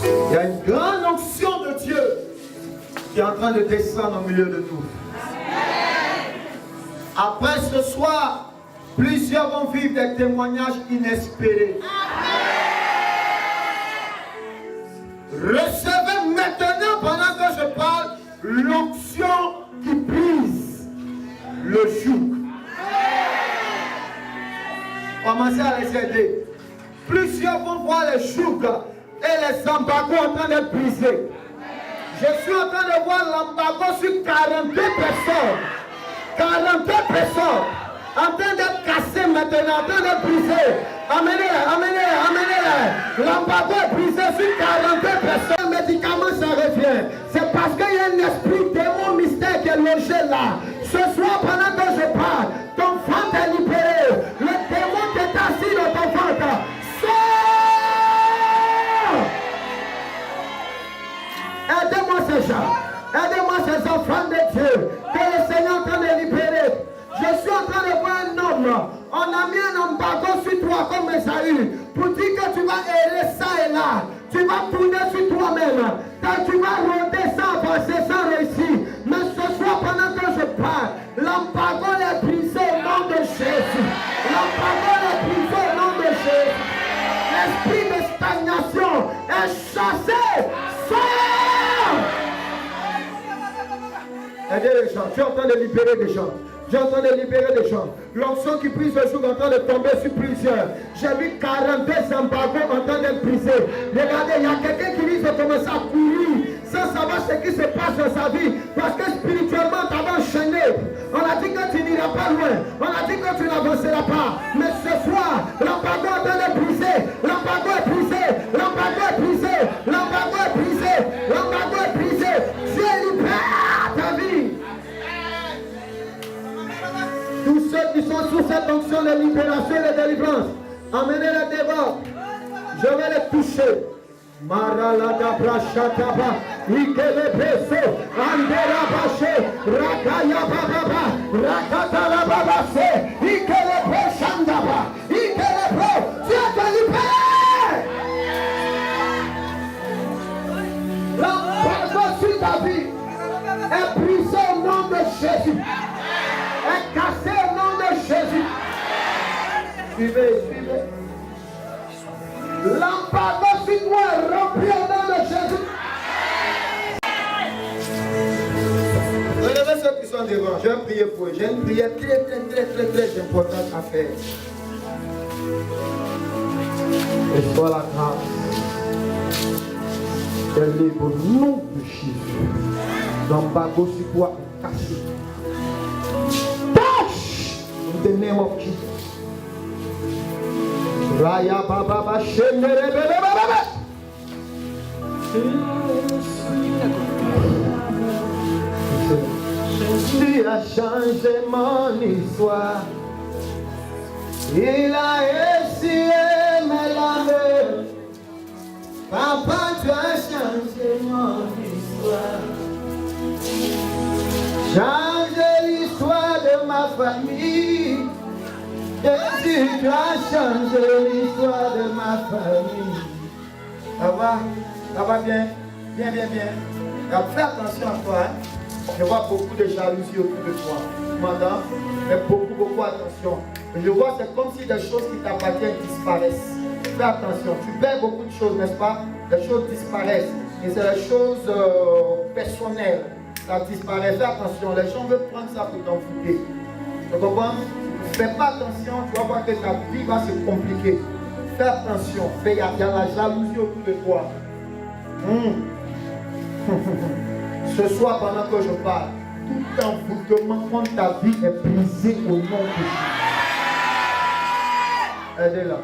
Il y a une grande onction de Dieu qui est en train de descendre au milieu de nous. Après ce soir, plusieurs vont vivre des témoignages inespérés. Recevez maintenant, pendant que je parle, l'onction qui brise le joug. Commencez à les aider. Plusieurs vont voir les jougs et les embargos en train de briser. Je suis en train de voir l'embargo sur 42 personnes. 42 personnes en train d'être cassées maintenant, en train de briser. Amenez-les, amenez-les, amenez-les. L'embargo est brisé sur 42 personnes. Le médicament, ça revient. C'est parce qu'il y a un esprit démon mystère qui est logé là. Ce soir, pendant que je parle, ton ventre est libéré. Le démon qui est assis dans ton ventre. Aidez-moi ces gens, aidez-moi ces enfants de Dieu, que le Seigneur est en train de libérer. Je suis en train de voir un homme, on a mis un embargo sur toi comme Esaü, pour dire que tu vas errer ça et là, tu vas tourner sur toi-même, tu vas rôder sans avancer, sans réussir. Mais ce soir, pendant que je parle, l'embargo est brisé au nom de Jésus. L'embargo est brisé au nom de Jésus. L'esprit de stagnation est chassé. Aidez les gens, tu es en train de libérer des gens. J'ai en train de libérer des gens. L'onction qui brise le jour est en train de tomber sur plusieurs. J'ai vu 42 embargos en train d'être brisés. Regardez, il y a quelqu'un qui risque de commencer à courir sans savoir ce qui se passe dans sa vie. Parce que spirituellement, tu as enchaîné. On a dit que tu n'iras pas loin. On a dit que tu n'avanceras pas. Mais ce soir, l'embargo est en train de briser. L'embargo est brisé. L'embargo est brisé. L'embargo est brisé. L'embargo est brisé. Dieu libère ta vie. Tous ceux qui sont sous cette onction de libération et de délivrance, amenez-les devant. Je vais les toucher. Maralada brachataba, ikele beso, andera bache, rakaya baba, rakatala baba se, ikele brachandaba, ikele bro, Dieu te libère. L'embargo sur ta vie est brisé au nom de Jésus. Est cassé au nom de Jésus. Suivez, suivez. L'embargo sur moi est rempli au nom de Jésus. Relevez ceux qui sont devant. Je vais prier pour eux. J'ai une prière très importante à faire. Et soit la grâce. Elle est au nom de Jésus. L'embargo sur toi est cassé. In the name of Jesus. Raya baba ba shendere bebe baba. Tu as changé mon histoire. Il a essuyé mes larmes. Papa, tu as changé mon histoire. Changé l'histoire de ma famille. Jésus, tu as changé l'histoire de ma famille. Ça va bien? Bien. Fais attention à toi. Hein? Je vois beaucoup de jalousie autour de toi. Tu m'entends? Fais beaucoup attention. Je vois, c'est comme si des choses qui t'appartiennent disparaissent. Fais attention. Tu perds beaucoup de choses, n'est-ce pas? Les choses disparaissent. Et c'est les choses personnelles. Ça disparaît. Fais attention. Les gens veulent prendre ça pour t'enfouter. Tu comprends? Fais pas attention. Tu vas voir que ta vie va se compliquer. Fais attention. Il y a la jalousie autour de toi. Ce soir, pendant que je parle, tout envoûtement contre ta vie est brisé au nom de Jésus. Aidez-la.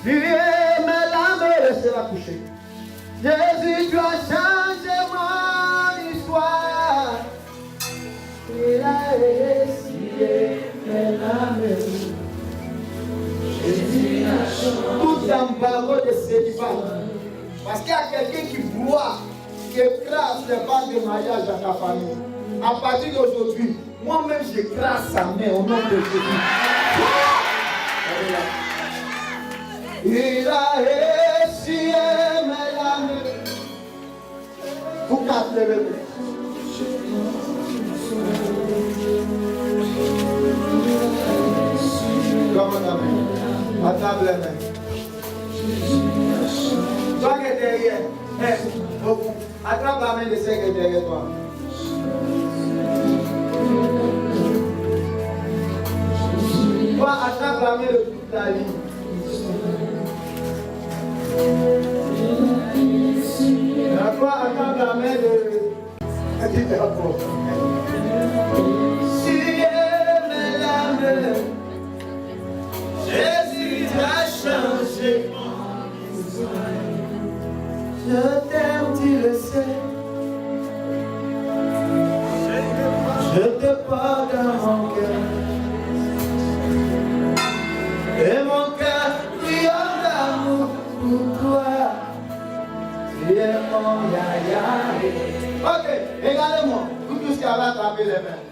Tu es mes larmes, laissez-la coucher. Jésus, tu as changé mon histoire. Il a essuyé mes larmes. Jésus a changé. Tout embargo de célibat. Parce qu'il y a quelqu'un qui voit, qui écrase les bandes de mariage dans ta famille. À partir d'aujourd'hui, moi-même j'écrase sa main au nom de Jésus. Il a réussi, mesdames. Vous captez le bébé. Comment ta main? À table les mains. Toi qui es derrière, attrape la main de celle qui est derrière toi. Toi, attrape la main de toute la ligne. Toi, attrape la main de... Si elle la main, Jésus a changé. Je t'aime, tu le sais. Je te porte dans mon cœur. Et mon cœur triomphe d'amour pour toi. Tu es mon yaya. Ok, regardez-moi. Vous tous qui avez attrapé les mains.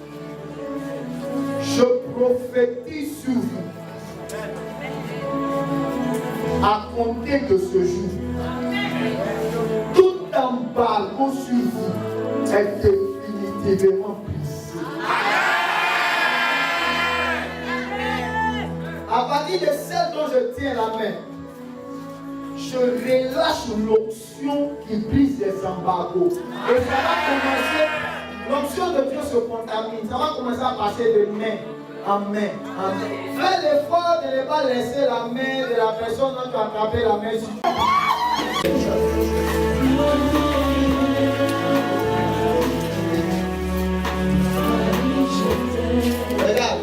Je prophétise sur vous. À compter de ce jour, tout embargo sur vous est définitivement brisé. À partir de celle dont je tiens la main, je relâche l'onction qui brise les embargos. Et ça va commencer, l'onction de Dieu se contamine, ça va commencer à passer de main en main. Fais l'effort de ne pas laisser la main de la personne dont tu as attrapé la main sur toi. Regarde.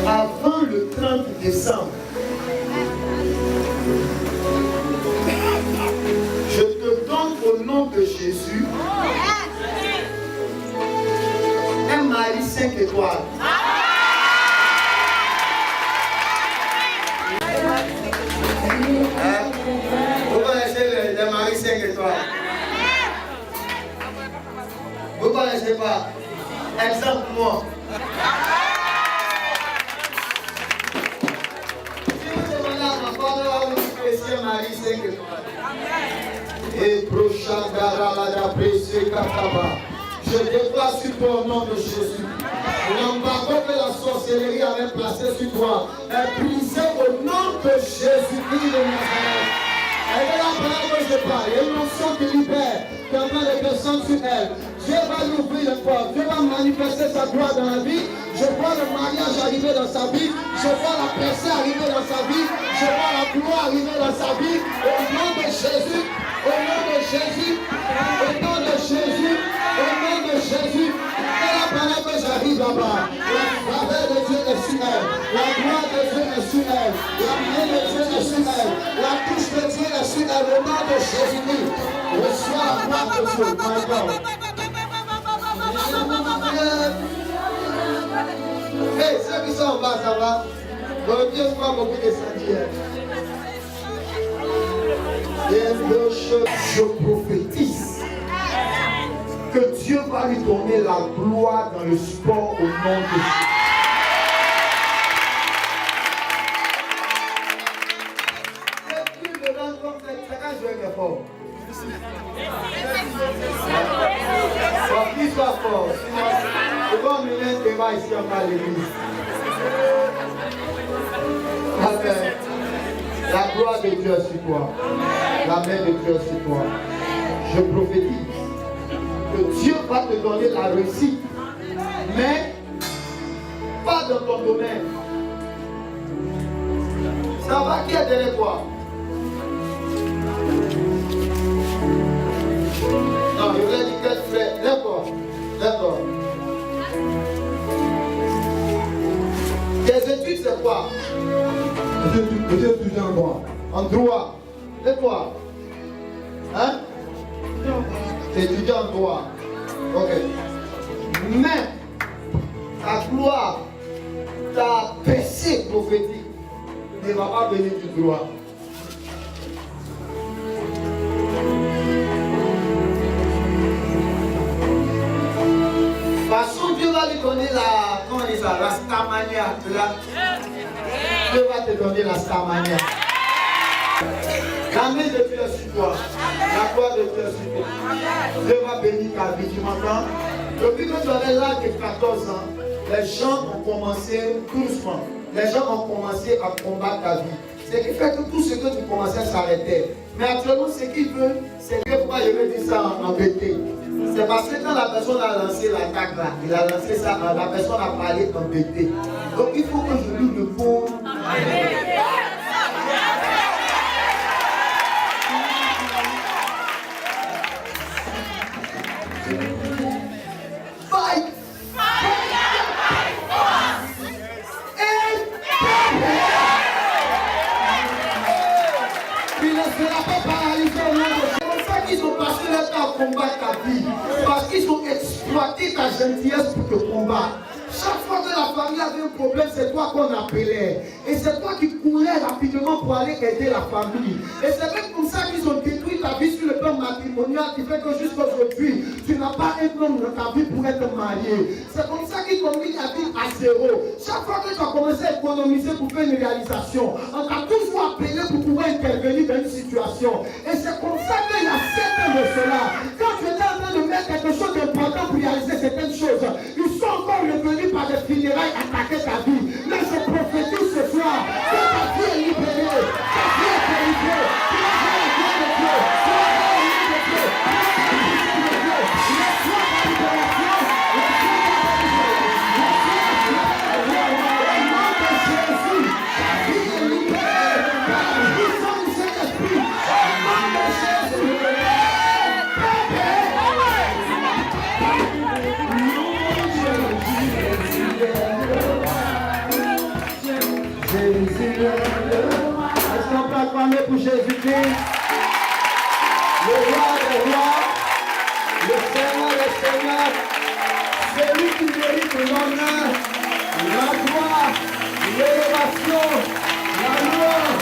Avant le 30 décembre, je te donne au nom de Jésus un mari 5 étoiles. Vous connaissez les maris 5 étoiles? Vous ne connaissez pas? Exemple, moi. Marie 5 étoiles. Et je déclare sur ton nom de Jésus. L'embargo que la sorcellerie avait placé sur toi est brisé au nom de Jésus-Christ de Nazareth. Elle est là pendant que je parle. Il y a une onction qui libère, qui est en train de descendre sur elle. Dieu va lui ouvrir les portes. Dieu va manifester sa gloire dans la vie. Je vois le mariage arriver dans sa vie. Je vois la percée arriver dans sa vie. Je vois la gloire arriver dans sa vie. Au nom de Jésus. Au nom de Jésus. Au nom de Jésus. Au nom de Jésus. Et là pendant que j'arrive là-bas, la faveur de Dieu est sur elle. La gloire de Dieu est sur elle. La main de Dieu est sur elle. La touche de Dieu est sur elle. Au nom de Jésus-Christ. Reçois la gloire de Dieu. My God. Hey, ceux qui sont en bas, ça va? Donc Dieu fera beaucoup de sanitaires. Je prophétise que Dieu va lui donner la gloire dans le sport au nom de Jésus. C'est plus de l'an comme ça, chacun joue avec fort. Qu'il soit fort, sinon, c'est bon, il y a un débat ici en bas à l'église. Amen. La gloire de Dieu est sur toi. La main de Dieu est sur toi. Je prophétise que Dieu va te donner la réussite, mais pas dans ton domaine. Ça va qui est derrière toi? Non, je voulais dire quel frère. D'accord. D'accord. Tes études, c'est quoi? Je suis étudiant en droit. En droit. Et toi? Hein? Tu es étudiant en droit. Ok. Mais ta gloire, ta percée prophétique ne va pas venir du droit. Façon Dieu va lui donner la ça, la Starmania. Dieu va te donner la Starmania. La main de Dieu est sur toi. La gloire de Dieu est sur toi. Dieu va bénir ta vie, tu m'entends? Depuis que tu avais l'âge de 14 ans, les gens ont commencé doucement. Les gens ont commencé à combattre ta vie. Ce qui fait que tout ce que tu commençais s'arrêtait. Mais actuellement, ce qu'il veut, c'est que pourquoi je veux dire ça en BT. C'est parce que quand la personne a lancé l'attaque là, il a lancé ça, la personne a parlé en BT. Donc il faut que je lui le pose. Combattre ta vie parce qu'ils ont exploité ta gentillesse pour te combattre. Chaque fois que la famille avait un problème, c'est toi qu'on appelait. Et c'est toi qui courais rapidement pour aller aider la famille. Et c'est même comme ça qu'ils ont détruit ta vie sur le plan matrimonial qui fait que jusqu'à aujourd'hui, tu n'as pas un homme dans ta vie pour être marié. C'est comme ça qu'ils ont mis ta vie à zéro. Chaque fois que tu as commencé à économiser pour faire une réalisation, on t'a toujours appelé pour pouvoir intervenir dans une situation. Et c'est comme ça qu'il y a 7 ans de cela. Quand tu étais en train de mettre quelque chose d'important pour réaliser certaines choses, ils sont encore revenus par des funérailles attaquer ta vie. Mais je prophétise ce soir que ta vie est libérée, ta vie est délivrée. Tu vas voir la gloire de Dieu, tu vas voir la lumière de Dieu, tu vas voir la lumière de Dieu. Reçois ta libération, reçois ta libération, au nom de Jésus, ta vie est libérée par la puissance du Saint-Esprit. Au nom de Jésus. Est-ce qu'on peut acclamer pour Jésus-Christ, le roi des rois, le Seigneur des seigneurs, celui qui mérite l'honneur, la gloire, l'élévation, la louange,